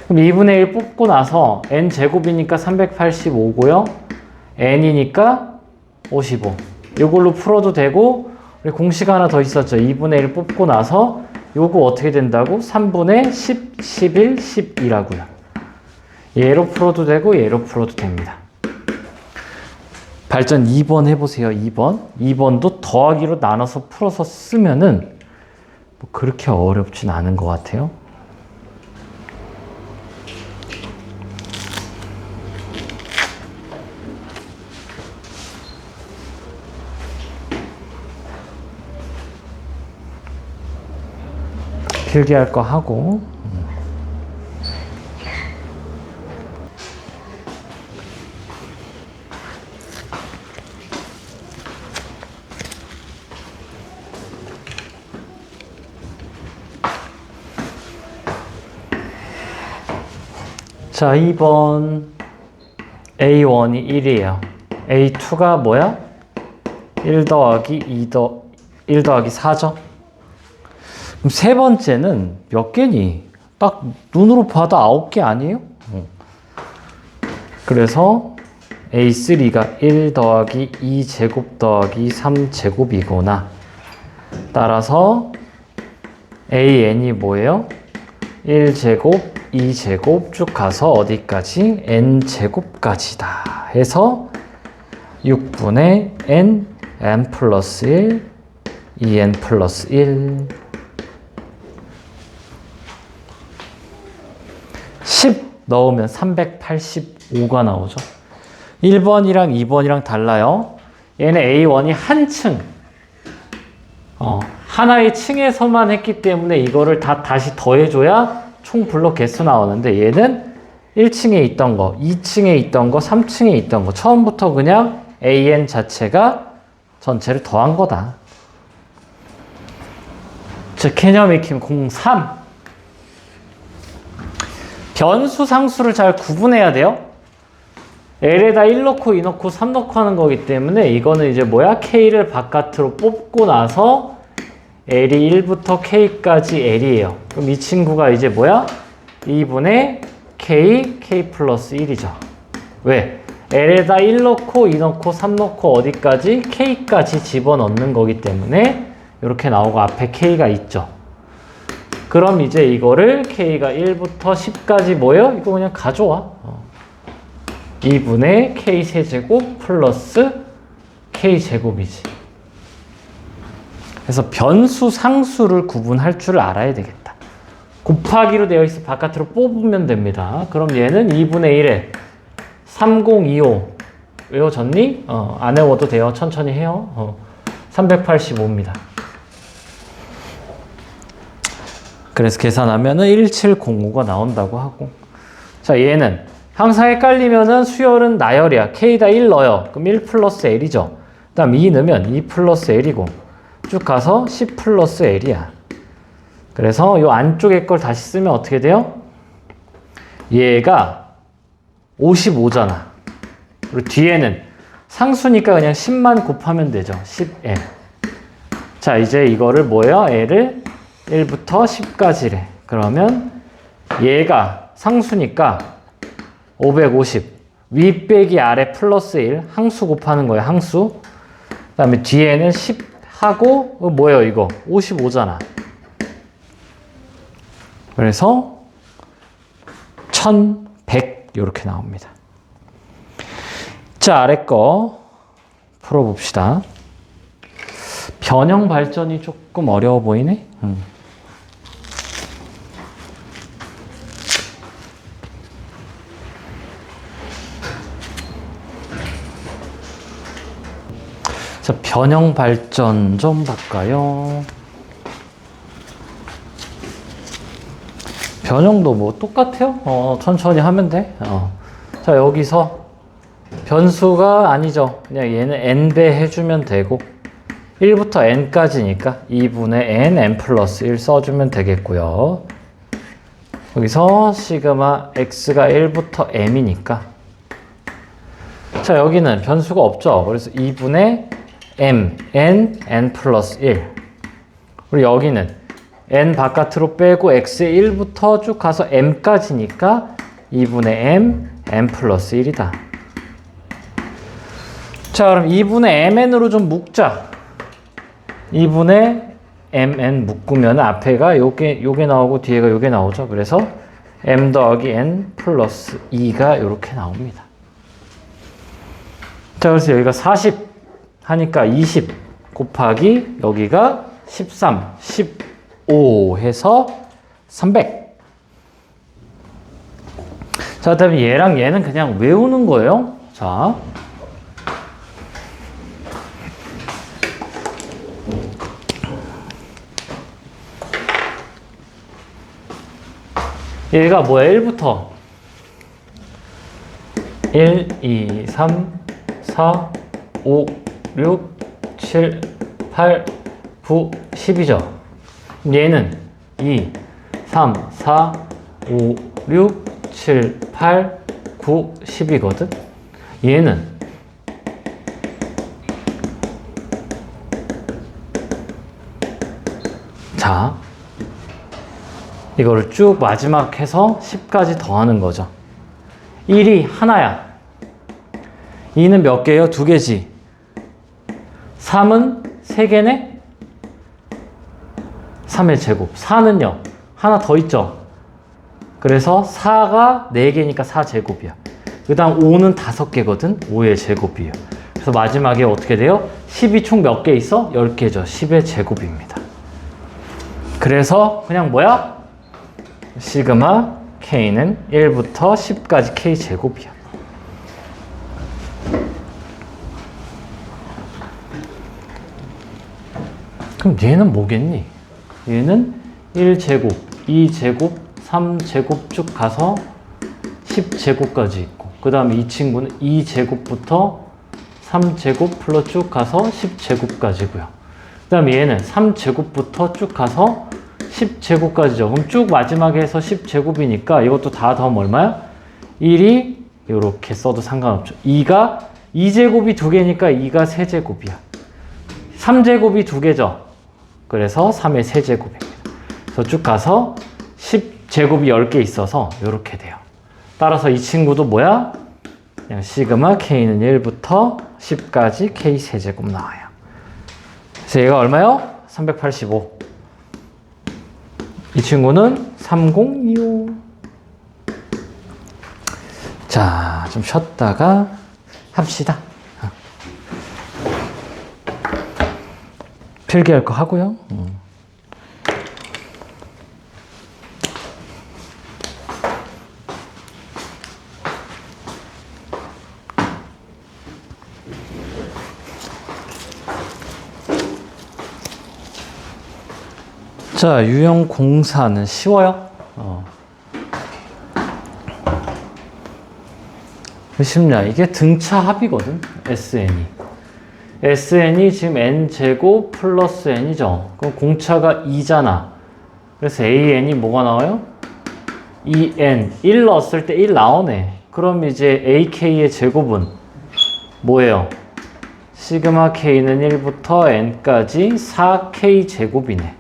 그럼 2분의 1 뽑고 나서 n제곱이니까 385고요. n이니까 55. 이걸로 풀어도 되고, 우리 공식 하나 더 있었죠. 2분의 1 뽑고 나서 요거 어떻게 된다고? 3분의 10, 11, 12라고요. 얘로 풀어도 되고 얘로 풀어도 됩니다. 발전 2번 해보세요. 2번. 2번도 더하기로 나눠서 풀어서 쓰면은 뭐 그렇게 어렵진 않은 것 같아요. 길게 할 거 하고. 자, 2번 A1이 1이에요. A2가 뭐야? 1 더하기 1 더하기 4죠? 그럼 세 번째는 몇 개니? 딱 눈으로 봐도 9개 아니에요? 그래서 A3가 1 더하기 2제곱 더하기 3제곱이구나. 따라서 AN이 뭐예요? 1제곱, 2제곱 쭉 가서 어디까지? n제곱까지다 해서 6분의 n, n 플러스 1, 2n 플러스 1 10 넣으면 385가 나오죠. 1번이랑 2번이랑 달라요. 얘는 A1이 한 층, 하나의 층에서만 했기 때문에 이거를 다 다시 더해줘야 총 블록 개수 나오는데, 얘는 1층에 있던 거, 2층에 있던 거, 3층에 있던 거, 처음부터 그냥 AN 자체가 전체를 더한 거다. 자, 개념 익힘 03. 변수 상수를 잘 구분해야 돼요. L에다 1 넣고 2 넣고 3 넣고 하는 거기 때문에 이거는 이제 뭐야? K를 바깥으로 뽑고 나서 L이 1부터 K까지 L이에요. 그럼 이 친구가 이제 뭐야? 2분의 K, K 플러스 1이죠. 왜? L에다 1 넣고 2 넣고 3 넣고 어디까지? K까지 집어넣는 거기 때문에 이렇게 나오고 앞에 K가 있죠. 그럼 이제 이거를 K가 1부터 10까지 뭐예요? 이거 그냥 가져와. 2분의 K 세제곱 플러스 K 제곱이지. 그래서 변수 상수를 구분할 줄 알아야 되겠다. 곱하기로 되어 있어 바깥으로 뽑으면 됩니다. 그럼 얘는 2분의 1에 3025 외워졌니? 안 외워도 돼요. 천천히 해요. 385입니다. 그래서 계산하면은 1705가 나온다고 하고. 자, 얘는 항상 헷갈리면은 수열은 나열이야. K에다 1 넣어요. 그럼 1 플러스 L이죠. 그 다음 2 넣으면 2 플러스 L이고 쭉 가서 10 플러스 L이야. 그래서 요 안쪽에 걸 다시 쓰면 어떻게 돼요? 얘가 55잖아. 그리고 뒤에는 상수니까 그냥 10만 곱하면 되죠. 10L. 자, 이제 이거를 뭐예요? L을 1부터 10까지래. 그러면 얘가 상수니까 550. 위 빼기 아래 플러스 1. 항수 곱하는 거예요. 항수. 그 다음에 뒤에는 10 하고 뭐예요? 이거 55잖아. 그래서 1100 이렇게 나옵니다. 자, 아래 거 풀어봅시다. 변형 발전이 조금 어려워 보이네. 자, 변형 발전 좀 볼까요? 변형도 뭐 똑같아요. 천천히 하면 돼. 자, 여기서 변수가 아니죠. 그냥 얘는 n배 해주면 되고 1부터 n까지니까 2분의 n, n 플러스 1 써주면 되겠고요. 여기서 시그마 x가 1부터 m이니까 자, 여기는 변수가 없죠. 그래서 2분의 m, n, n 플러스 1. 그리고 여기는 n 바깥으로 빼고 x의 1부터 쭉 가서 m까지니까 2분의 m 플러스 1이다. 자, 그럼 2분의 mn으로 좀 묶자. 2분의 mn 묶으면 앞에가 요게 나오고 뒤에가 요게 나오죠. 그래서 m 더하기 n 플러스 2가 요렇게 나옵니다. 자, 그래서 여기가 40 하니까 20 곱하기 여기가 13, 15 해서 300. 자, 그다음에 얘랑 얘는 그냥 외우는 거예요. 자, 얘가 뭐야? 1부터 1, 2, 3, 4, 5, 6, 7, 8, 9, 10이죠. 얘는 2, 3, 4, 5, 6, 7, 8, 9, 10이거든. 얘는 자, 이거를 쭉 마지막 해서 10까지 더하는 거죠. 1이 하나야. 2는 몇 개예요? 2개지. 3은 3개네? 3의 제곱. 4는요? 하나 더 있죠? 그래서 4가 4개니까 4제곱이야. 그 다음 5는 5개거든? 5의 제곱이에요. 그래서 마지막에 어떻게 돼요? 10이 총 몇 개 있어? 10개죠. 10의 제곱입니다. 그래서 그냥 뭐야? 시그마 K는 1부터 10까지 K제곱이야. 그럼 얘는 뭐겠니? 얘는 1제곱, 2제곱, 3제곱 쭉 가서 10제곱까지 있고, 그 다음에 이 친구는 2제곱부터 3제곱 풀러 쭉 가서 10제곱까지고요. 그 다음에 얘는 3제곱부터 쭉 가서 10제곱까지죠. 그럼 쭉 마지막에 해서 10제곱이니까 이것도 다 더하면 얼마야? 1이 이렇게 써도 상관없죠. 2가 2제곱이 2개니까 2가 3제곱이야. 3제곱이 2개죠. 그래서 3의 3제곱입니다. 그래서 쭉 가서 10제곱이 10개 있어서 이렇게 돼요. 따라서 이 친구도 뭐야? 그냥 시그마 K는 1부터 10까지 K 세제곱 나와요. 그래서 얘가 얼마요? 385. 이 친구는 3025. 자, 좀 쉬었다가 합시다. 필기할 거 하고요. 자, 유형 공사는 쉬워요. 왜 쉽냐? 이게 등차 합이거든. SN이. SN이 지금 n제곱 플러스 n이죠. 그럼 공차가 2잖아. 그래서 AN이 뭐가 나와요? 2n. 1 넣었을 때 1 나오네. 그럼 이제 AK의 제곱은 뭐예요? 시그마 K는 1부터 n까지 4K 제곱이네.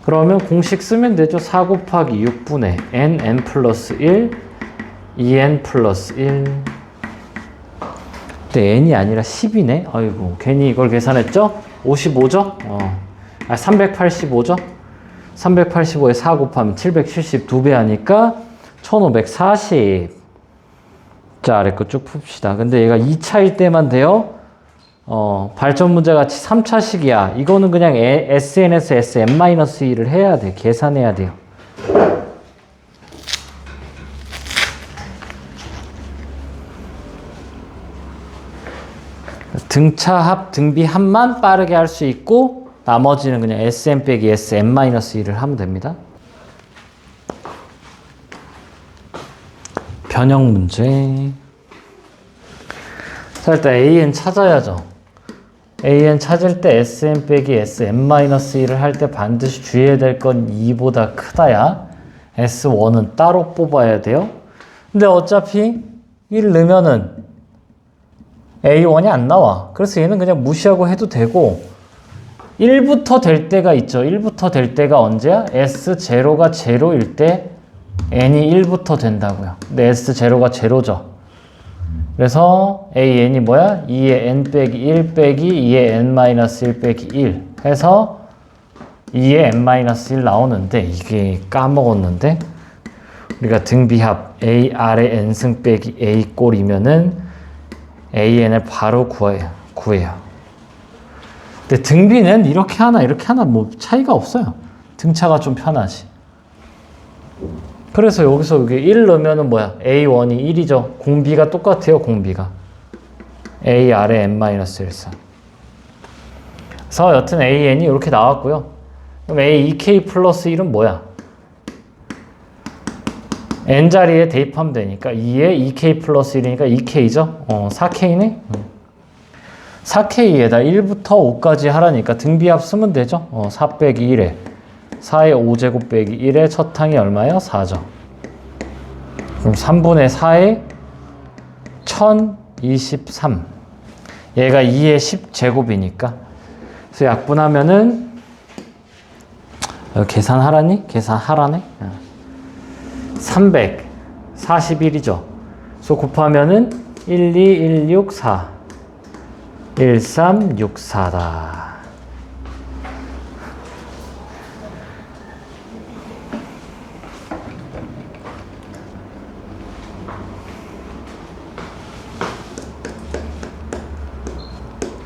그러면 공식 쓰면 되죠. 4 곱하기 6분의 n 플러스 1, 2n 플러스 1. 근데 n이 아니라 10이네. 아이고, 괜히 이걸 계산했죠? 55죠? 385죠? 385에 4 곱하면 770 2배 하니까 1540. 자, 아래 거 쭉 풉시다. 근데 얘가 2차일 때만 돼요. 발전 문제 같이 3차식이야. 이거는 그냥 SN에서 SM-2를 해야 돼. 계산해야 돼요. 등차합, 등비합만 빠르게 할 수 있고 나머지는 그냥 SM 빼기 SM-1을 하면 됩니다. 변형 문제. 자, 일단 AN 찾아야죠. AN 찾을 때 SM 빼기 SM-1을 할 때 반드시 주의해야 될 건 2보다 크다야. S1은 따로 뽑아야 돼요. 근데 어차피 1 넣으면은 A1이 안 나와. 그래서 얘는 그냥 무시하고 해도 되고, 1부터 될 때가 있죠. 1부터 될 때가 언제야? S0가 0일 때 n이 1부터 된다고요. 근데 S0가 0죠. 그래서 AN이 뭐야? 2의 n 빼기 1 빼기 2의 n-1 빼기 1 해서 2의 n-1 나오는데 이게 까먹었는데 우리가 등비합 A 아래 n승 빼기 A 꼴이면은 AN을 바로 구해요. 근데 등비는 이렇게 하나 이렇게 하나 뭐 차이가 없어요. 등차가 좀 편하지. 그래서 여기서 여기 1 넣으면은 뭐야? A1이 1이죠. 공비가 똑같아요. 공비가 A 아래 n-1선. 그래서 여튼 AN이 이렇게 나왔고요. 그럼 A2K 플러스 1은 뭐야? n자리에 대입하면 되니까 2에 2K 플러스 1이니까 2K죠. 4K네. 4K에다 1부터 5까지 하라니까 등비합 쓰면 되죠. 4 빼기 1에 4의 5제곱 빼기 1의 첫 항이 얼마예요? 4죠. 그럼 3분의 4에 1023. 얘가 2의 10제곱이니까. 그래서 약분하면은 계산하라니? 계산하라네? 341이죠. 그래서 곱하면은 12164. 1364다.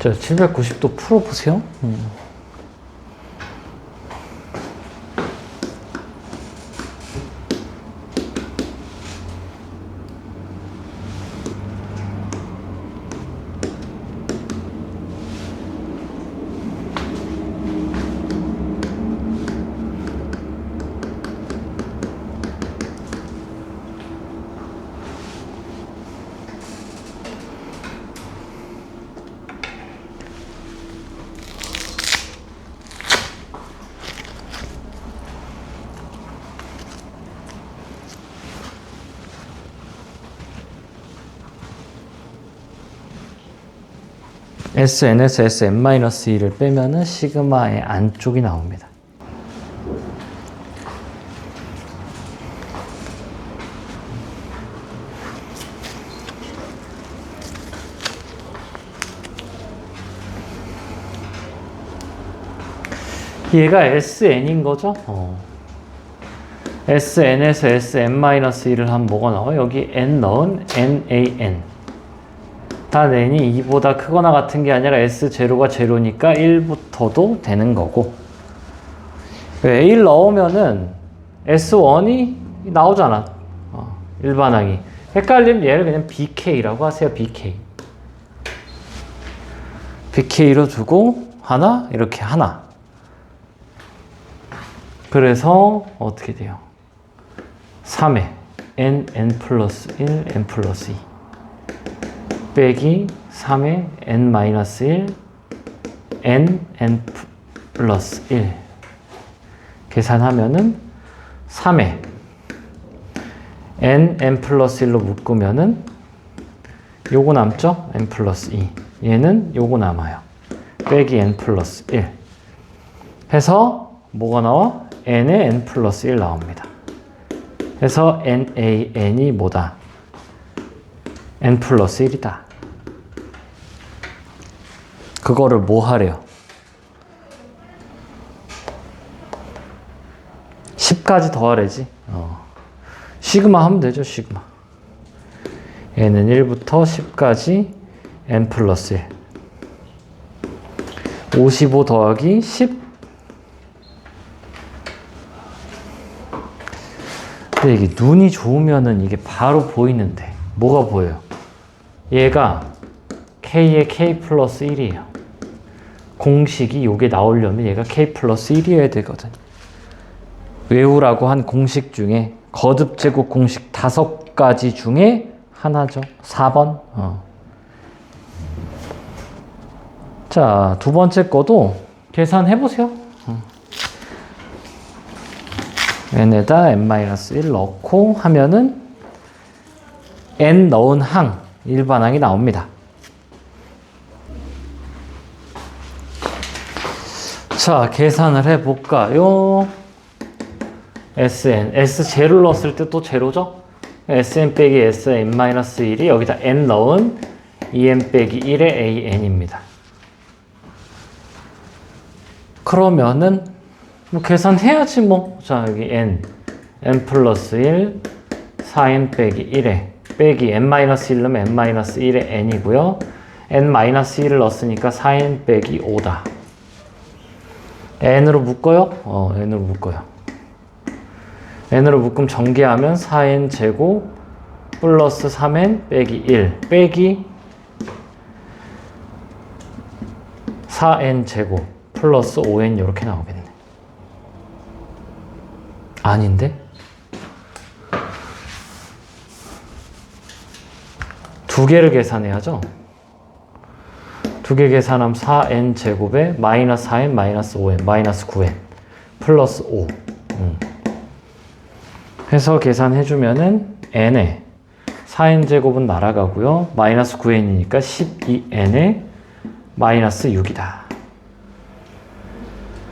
자, 790도 풀어보세요. SN에서 SM-1을 빼면은 시그마의 안쪽이 나옵니다. 얘가 SN인 거죠? SN에서 SM-1을 하면 뭐가 나와요? 여기 N 넣은 NAN. 단 n이 2보다 크거나 같은 게 아니라 S0가 0니까 1부터도 되는 거고. A를 넣으면은 S1이 나오잖아. 일반항이. 헷갈리면 얘를 그냥 BK라고 하세요. BK. BK로 두고 하나, 이렇게 하나. 그래서 어떻게 돼요? 3에 n 플러스 1, n 플러스 2 빼기 3에 n-1, n 플러스 1 계산하면은 3에 n 플러스 1로 묶으면은 요거 남죠? n 플러스 2 얘는 요거 남아요. 빼기 n 플러스 1 해서 뭐가 나와? n에 n 플러스 1 나옵니다. 해서 nan이 뭐다? n 플러스 1이다. 그거를 뭐 하래요? 10까지 더하래지. 시그마 하면 되죠, 시그마. 얘는 1부터 10까지 n 플러스 1. 55 더하기 10. 근데 이게 눈이 좋으면은 이게 바로 보이는데, 뭐가 보여요? 얘가 k의 k 플러스 1이에요. 공식이 요게 나오려면 얘가 k 플러스 1이어야 되거든. 외우라고 한 공식 중에 거듭 제곱 공식 5가지 중에 하나죠. 4번. 자, 두 번째 거도 계산해 보세요. n에다 n-1 넣고 하면은 n 넣은 항, 일반항이 나옵니다. 자, 계산을 해볼까요? Sn, S 제로를 넣었을 때 또 제로죠? Sn 빼기 Sn-1이 여기다 n 넣은 En 빼기 1의 An입니다. 그러면은 뭐 계산해야지 뭐. 자, 여기 n 플러스 1 4n 빼기 1에 빼기 n-1 넣으면 n-1의 n이고요. n-1을 넣었으니까 4n 빼기 5다. n으로 묶어요? n으로 묶어요. n으로 묶으면 전개하면 4n 제곱 플러스 3n 빼기 1 빼기 4n 제곱 플러스 5n 이렇게 나오겠네. 아닌데? 두 개를 계산해야죠. 두 개 계산하면 4n 제곱에 마이너스 4n 마이너스 5n 마이너스 9n 플러스 5 해서 계산해주면은 n에 4n 제곱은 날아가고요. 마이너스 9n이니까 12n에 마이너스 6이다.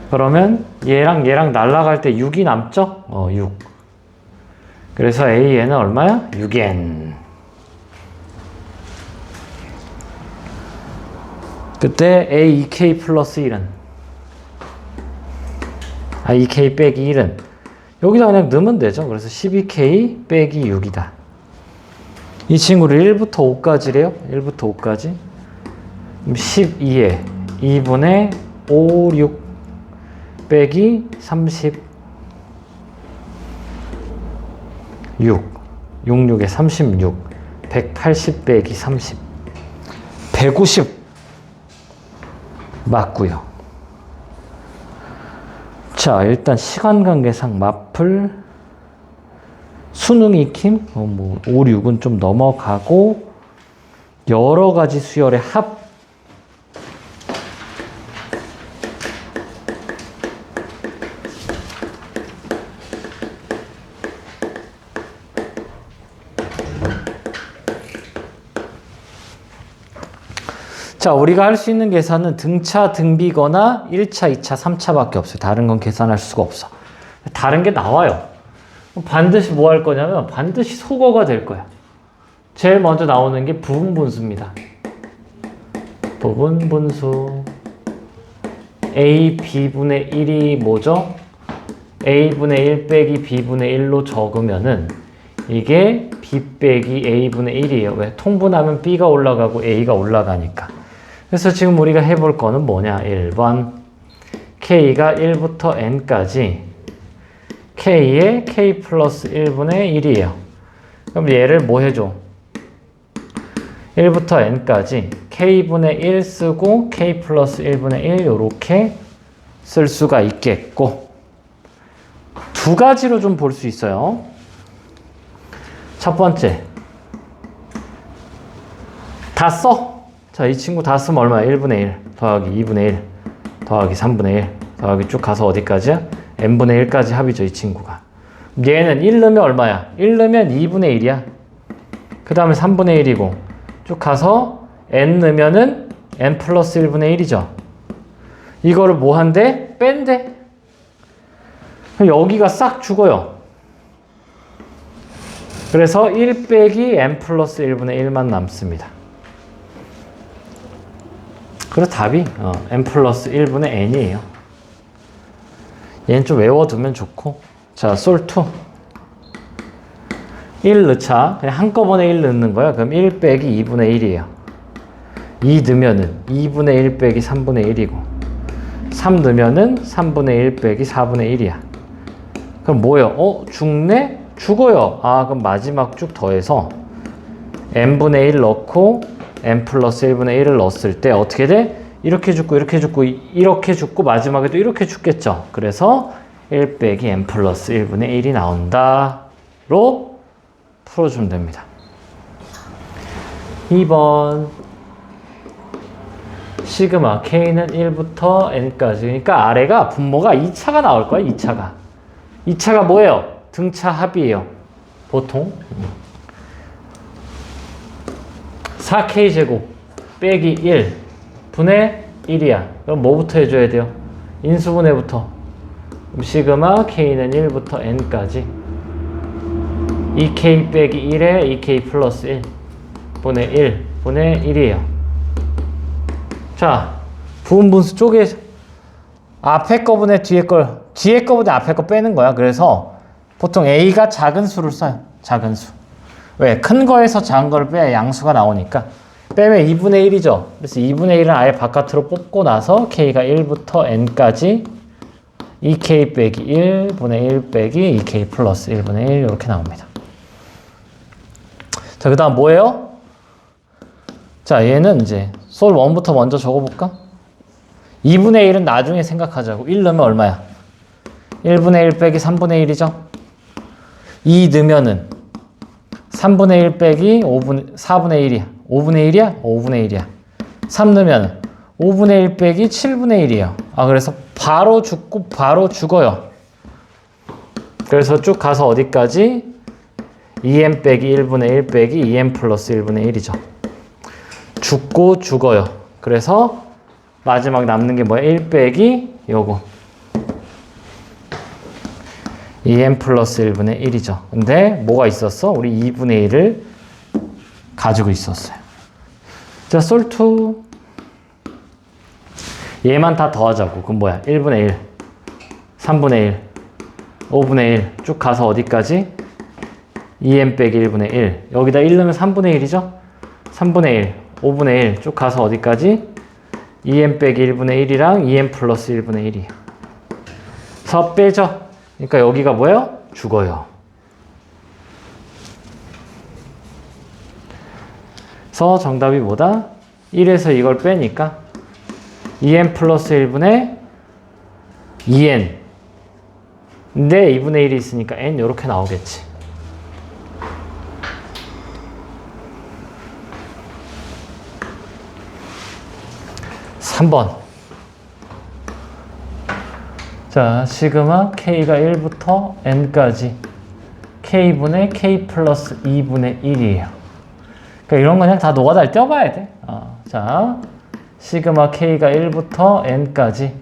그러면 얘랑 날아갈 때 6이 남죠? 6. 그래서 AN은 얼마야? 6n. 그때 A2K 플러스 1은 2K 빼기 1은 여기다 그냥 넣으면 되죠. 그래서 12K 빼기 6이다. 이 친구를 1부터 5까지래요. 1부터 5까지. 12에 2분의 5, 6 빼기 36. 66에 36. 180 빼기 30. 150 맞고요. 자, 일단 시간관계상 마플 수능 익힘 5, 6은 좀 넘어가고 여러 가지 수열의 합 자, 우리가 할 수 있는 계산은 등차, 등비거나 1차, 2차, 3차밖에 없어요. 다른 건 계산할 수가 없어. 다른 게 나와요. 반드시 뭐 할 거냐면 반드시 속어가 될 거야. 제일 먼저 나오는 게 부분분수입니다. 부분분수 A, B분의 1이 뭐죠? A분의 1 빼기 B분의 1로 적으면은 이게 B 빼기 A분의 1이에요. 왜? 통분하면 B가 올라가고 A가 올라가니까. 그래서 지금 우리가 해볼 거는 뭐냐? 1번 K가 1부터 N까지 K의 K 플러스 1분의 1이에요. 그럼 얘를 뭐 해줘? 1부터 N까지 K분의 1 쓰고 K 플러스 1분의 1 이렇게 쓸 수가 있겠고 두 가지로 좀 볼 수 있어요. 첫 번째 다 써. 자, 이 친구 다 쓰면 얼마야? 1분의 1 더하기 2분의 1 더하기 3분의 1 더하기 쭉 가서 어디까지야? n분의 1까지 합이죠, 이 친구가. 얘는 1 넣으면 얼마야? 1 넣으면 2분의 1이야. 그 다음에 3분의 1이고 쭉 가서 n 넣으면은 n 플러스 1분의 1이죠. 이거를 뭐 한대? 뺀대. 그럼 여기가 싹 죽어요. 그래서 1 빼기 n 플러스 1분의 1만 남습니다. 그래서 답이 n 플러스 1분의 n이에요. 얘는 좀 외워두면 좋고. 자, 솔2 1 넣자. 그냥 한꺼번에 1 넣는 거야. 그럼 1 빼기 2분의 1이에요. 2 넣으면은 2분의 1 빼기 3분의 1이고 3 넣으면은 3분의 1 빼기 4분의 1이야. 그럼 뭐예요? 죽네? 죽어요. 그럼 마지막 쭉 더해서 n분의 1 넣고 n 플러스 1분의 1을 넣었을 때 어떻게 돼? 이렇게 죽고 이렇게 죽고 이렇게 죽고 마지막에도 이렇게 죽겠죠. 그래서 1 빼기 n 플러스 1분의 1이 나온다로 풀어주면 됩니다. 2번 시그마 K는 1부터 N까지. 그러니까 아래가 분모가 2차가 나올 거야. 2차가 뭐예요? 등차 합이에요. 보통 4K제곱 빼기 1 분의 1이야. 그럼 뭐부터 해줘야 돼요? 인수분해부터. 그럼 시그마 K는 1부터 N까지 2K 빼기 1에 2K 플러스 1 분의 1 분의 1이에요. 자, 부분분수 쪼개 앞에 거분의 뒤에 거분의 앞에 거 빼는 거야. 그래서 보통 A가 작은 수를 써요. 작은 수. 왜? 큰 거에서 작은 걸 빼야 양수가 나오니까. 빼면 2분의 1이죠. 그래서 2분의 1은 아예 바깥으로 뽑고 나서 K가 1부터 N까지 2K 빼기 1분의 1 빼기 2K 플러스 1분의 1 이렇게 나옵니다. 자, 그 다음 뭐예요? 자, 얘는 이제 솔 1부터 먼저 적어볼까? 2분의 1은 나중에 생각하자고. 1 넣으면 얼마야? 1분의 1 빼기 3분의 1이죠? 2 넣으면은 3분의 1 빼기 4분의 1이야. 5분의 1이야? 5분의 1이야. 3 넣으면 5분의 1 빼기 7분의 1이에요. 아, 그래서 바로 죽고 바로 죽어요. 그래서 쭉 가서 어디까지? 2n 빼기 1분의 1 빼기 2n 플러스 1분의 1이죠. 죽고 죽어요. 그래서 마지막 남는 게 뭐야? 1 빼기 요거 2n 플러스 1분의 1이죠. 근데 뭐가 있었어? 우리 2분의 1을 가지고 있었어요. 자, 솔2 얘만 다 더하자고. 그럼 뭐야? 1분의 1 3분의 1 5분의 1 쭉 가서 어디까지? 2n 빼기 1분의 1 여기다 1 넣으면 3분의 1이죠? 3분의 1 5분의 1 쭉 가서 어디까지? 2n 빼기 1분의 1이랑 2n 플러스 1분의 1이에요. 서 빼죠? 그러니까 여기가 뭐예요? 죽어요. 그래서 정답이 뭐다? 1에서 이걸 빼니까 2n 플러스 1분의 2n 근데 2분의 1이 있으니까 n 이렇게 나오겠지. (3번) 자, 시그마 K가 1부터 N까지 K분의 K 플러스 2분의 1이에요. 그러니까 이런 거 그냥 다 노가다를 떼어봐야 돼. 자, 시그마 K가 1부터 N까지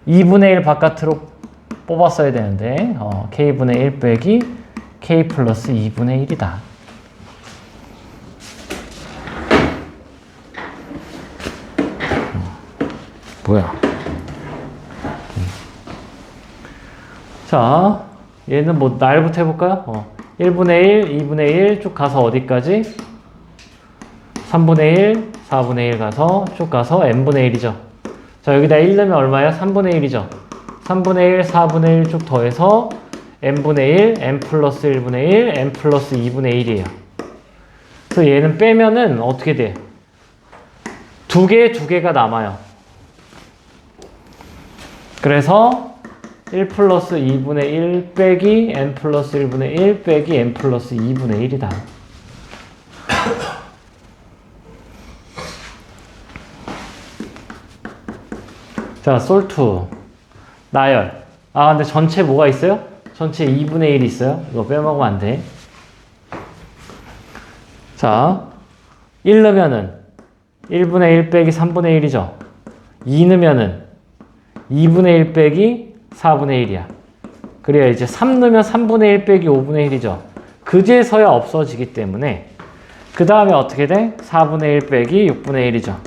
2분의 1 바깥으로 뽑았어야 되는데 K분의 1 빼기 K 플러스 2분의 1이다. 뭐야? 자, 얘는 뭐 날부터 해볼까요? 1분의 1, 2분의 1 쭉 가서 어디까지? 3분의 1, 4분의 1 가서 쭉 가서 n분의 1이죠. 자, 여기다 1 넣으면 얼마야? 3분의 1이죠. 3분의 1, 4분의 1 쭉 더해서 n분의 1, n 플러스 1분의 1, n 플러스 2분의 1이에요. 그래서 얘는 빼면은 어떻게 돼? 두 개가 남아요. 그래서 1 플러스 2분의 1 빼기 n 플러스 1분의 1 빼기 n 플러스 2분의 1이다. 자, 솔2 나열. 근데 전체 뭐가 있어요? 전체 2분의 1 있어요. 이거 빼먹으면 안 돼. 자, 1 넣으면은 1분의 1 빼기 3분의 1이죠. 2 넣으면은 2분의 1 빼기 4분의 1이야. 그래야 이제 3 넣으면 3분의 1 빼기 5분의 1이죠. 그제서야 없어지기 때문에 그 다음에 어떻게 돼? 4분의 1 빼기 6분의 1이죠.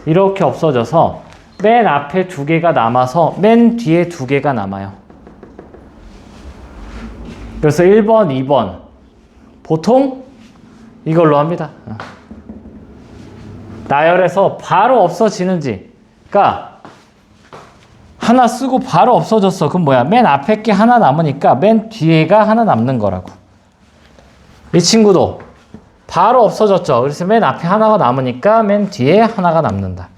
이렇게 없어져서 맨 앞에 2개가 남아서 맨 뒤에 2개가 남아요. 그래서 1번, 2번 보통 이걸로 합니다. 나열해서 바로 없어지는지. 그러니까 하나 쓰고 바로 없어졌어. 그럼 뭐야? 맨 앞에 게 하나 남으니까 맨 뒤에가 하나 남는 거라고. 이 친구도 바로 없어졌죠. 그래서 맨 앞에 하나가 남으니까 맨 뒤에 하나가 남는다.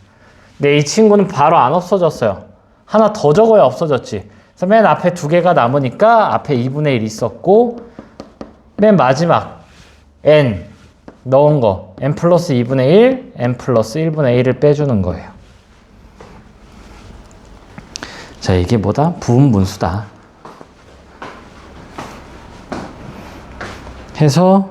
근데 이 친구는 바로 안 없어졌어요. 하나 더 적어야 없어졌지. 그래서 맨 앞에 2개가 남으니까 앞에 2분의 1 있었고 맨 마지막 n 넣은 거 n 플러스 2분의 1, n 플러스 1분의 1을 빼주는 거예요. 자, 이게 뭐다? 부분분수다. 해서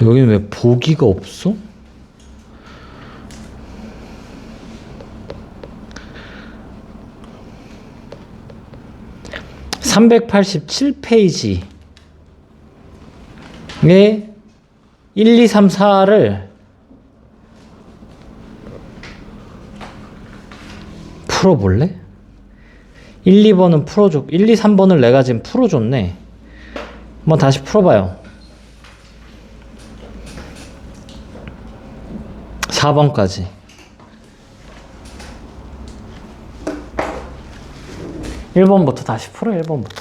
여기는 왜 보기가 없어? (387페이지에) 1, 2, 3, 4를 풀어볼래? 1, 2번은 풀어줬, 1, 2, 3번을 내가 지금 풀어줬네. 한번 다시 풀어봐요. 4번까지. (1번부터) 다시 풀어. 1번부터.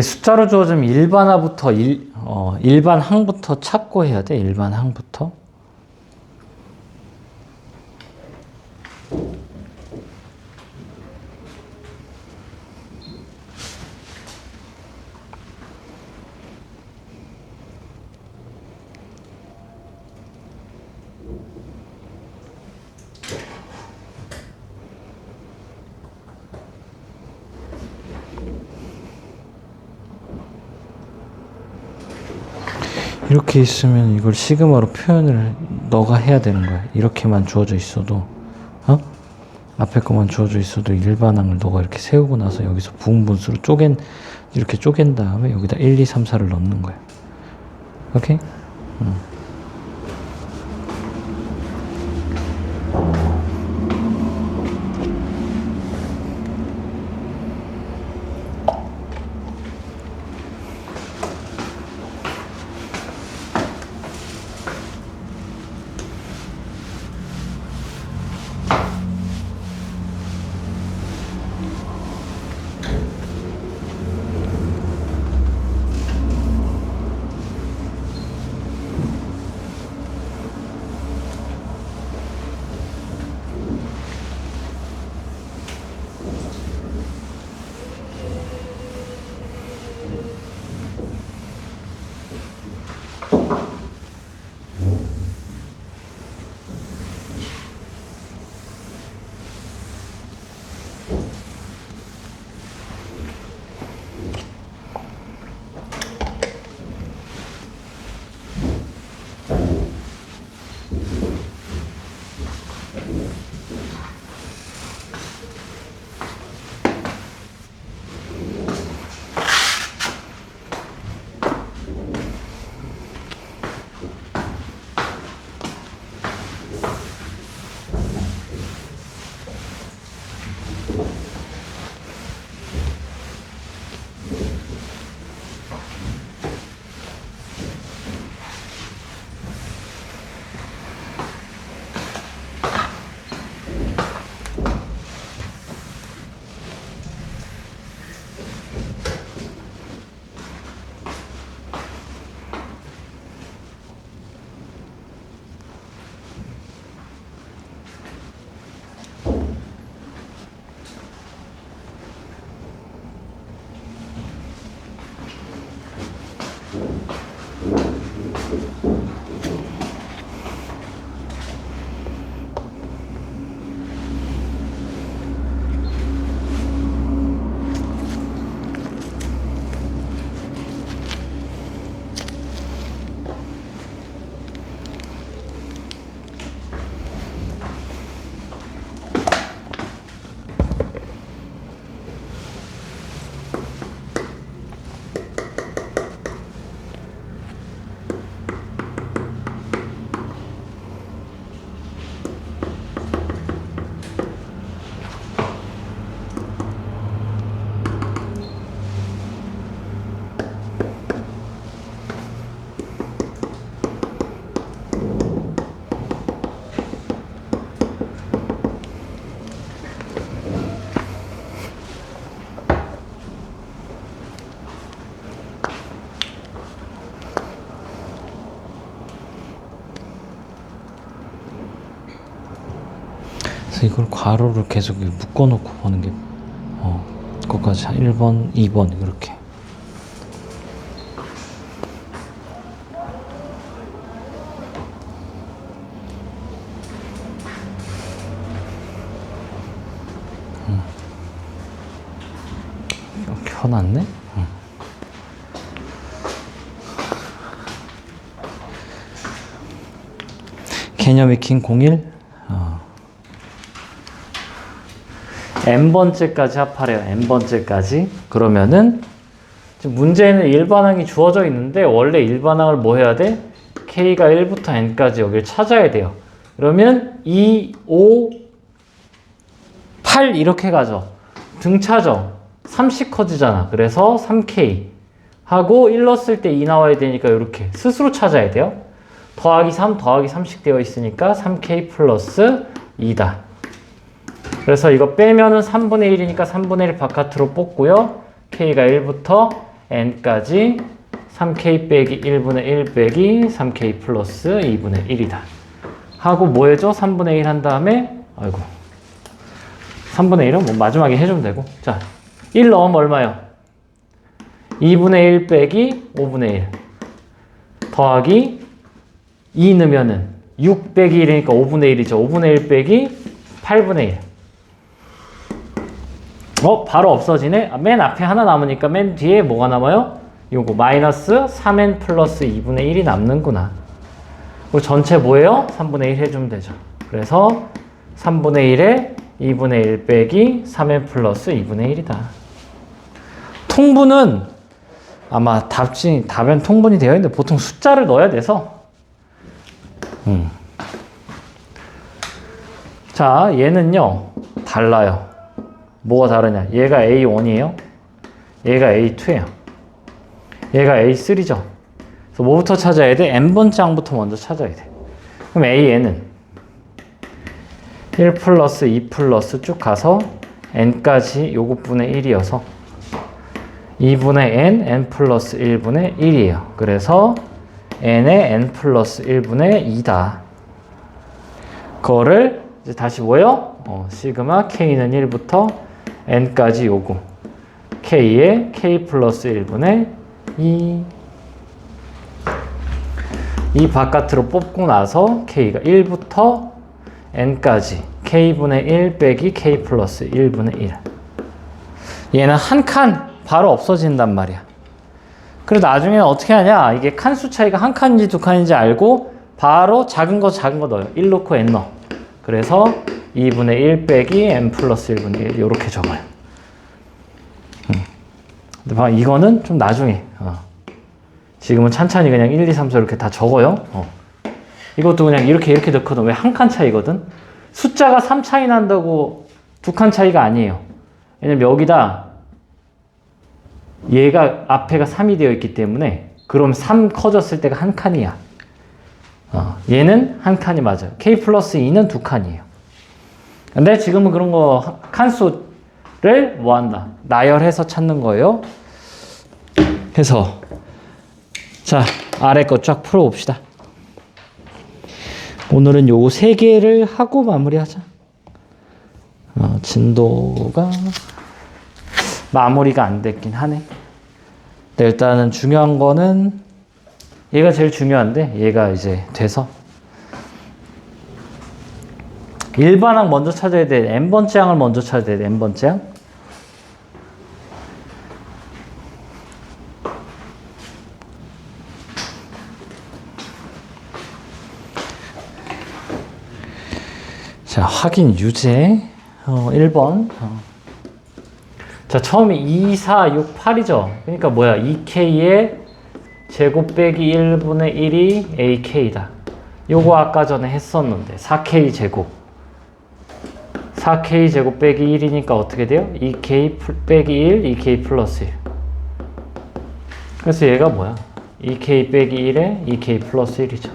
숫자로 주어지면 일반항부터 찾고 해야 돼. 일반항부터. 이렇게 있으면 이걸 시그마로 표현을 너가 해야 되는 거야. 이렇게만 주어져 있어도, 앞에 것만 주어져 있어도 일반항을 너가 이렇게 세우고 나서 여기서 부분분수로 이렇게 쪼갠 다음에 여기다 1, 2, 3, 4를 넣는 거야. 오케이? 그래서 이걸 괄호를 계속 묶어놓고 보는 게 그것까지 1번, 2번 이렇게. 켜놨네? 개념 익힌 01 n번째까지 합하래요. n번째까지. 그러면은 지금 문제에는 일반항이 주어져 있는데 원래 일반항을 뭐 해야 돼? k가 1부터 n까지 여기를 찾아야 돼요. 그러면 2, 5, 8 이렇게 가죠. 등차죠. 3씩 커지잖아. 그래서 3k 하고 1 넣었을 때 2 나와야 되니까 이렇게 스스로 찾아야 돼요. 더하기 3, 더하기 3씩 되어 있으니까 3k 플러스 2다. 그래서 이거 빼면은 3분의 1이니까 3분의 1 바깥으로 뽑고요. k가 1부터 n까지 3k 빼기 1분의 1 빼기 3k 플러스 2분의 1이다. 하고 뭐 해줘? 3분의 1 한 다음에 3분의 1은 뭐 마지막에 해주면 되고. 자, 1 넣으면 얼마요? 2분의 1 빼기 5분의 1 더하기 2 넣으면은 6 빼기 1이니까 5분의 1이죠. 5분의 1 빼기 8분의 1. 바로 없어지네. 맨 앞에 하나 남으니까 맨 뒤에 뭐가 남아요? 요거 마이너스 3n 플러스 2분의 1이 남는구나. 그리고 전체 뭐예요? 3분의 1 해주면 되죠. 그래서 3분의 1에 2분의 1 빼기 3n 플러스 2분의 1이다. 통분은 아마 답엔 통분이 되어 있는데 보통 숫자를 넣어야 돼서 자, 얘는요 달라요. 뭐가 다르냐? 얘가 A1이에요. 얘가 A2예요. 얘가 A3죠. 그래서 뭐부터 찾아야 돼? n번째 항부터 먼저 찾아야 돼. 그럼 AN은 1 플러스 2 플러스 쭉 가서 n까지 요것분의 1이어서 2분의 n 플러스 1분의 1이에요. 그래서 n의 n 플러스 1분의 2다. 그거를 이제 다시 뭐예요? 시그마 k는 1부터 n까지 요거 k의 k 플러스 1분의 2. 이 바깥으로 뽑고 나서 k가 1부터 n까지 k분의 1 빼기 k 플러스 1분의 1. 얘는 한 칸 바로 없어진단 말이야. 그래서 나중에는 어떻게 하냐? 이게 칸수 차이가 한 칸인지 두 칸인지 알고 바로 작은 거 넣어요. 1 넣고 n 넣어. 그래서 2분의 1 빼기 n 플러스 1분의 1 이렇게 적어요. 근데 봐, 이거는 좀 나중에 지금은 찬찬히 그냥 1, 2, 3, 4 이렇게 다 적어요. 이것도 그냥 이렇게 넣거든. 왜 한 칸 차이거든? 숫자가 3 차이 난다고 두 칸 차이가 아니에요. 왜냐면 여기다 얘가 앞에가 3이 되어 있기 때문에 그럼 3 커졌을 때가 한 칸이야. 얘는 한 칸이 맞아요. k 플러스 2는 두 칸이에요. 근데 지금은 그런 거 칸수를 뭐 한다? 나열해서 찾는 거예요. 그래서 자, 아래 거 쫙 풀어봅시다. 오늘은 요거 3개를 하고 마무리하자. 진도가 마무리가 안 됐긴 하네. 근데 일단은 중요한 거는 얘가 제일 중요한데 얘가 이제 돼서 일반항 먼저 찾아야 돼. n번째 항을 먼저 찾아야 돼. n번째 항. 자, 확인 유제 1번. 자, 처음에 2, 4, 6, 8이죠. 그러니까 뭐야? 2k의 제곱 빼기 1분의 1이 ak다. 요거 아까 전에 했었는데 4k 제곱 4k 제곱 빼기 1이니까 어떻게 돼요? 2k 빼기 1, 2k 플러스 1. 그래서 얘가 뭐야? 2k 빼기 1에 2k 플러스 1이죠.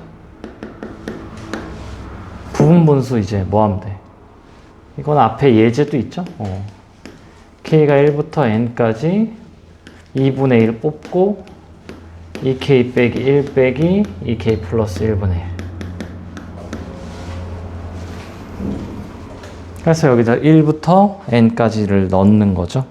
부분분수 이제 뭐 하면 돼? 이건 앞에 예제도 있죠? k가 1부터 n까지 2분의 1 뽑고 2k 빼기 1 빼기 2k 플러스 1분의 1. 그래서 여기다 1부터 n까지를 넣는 거죠.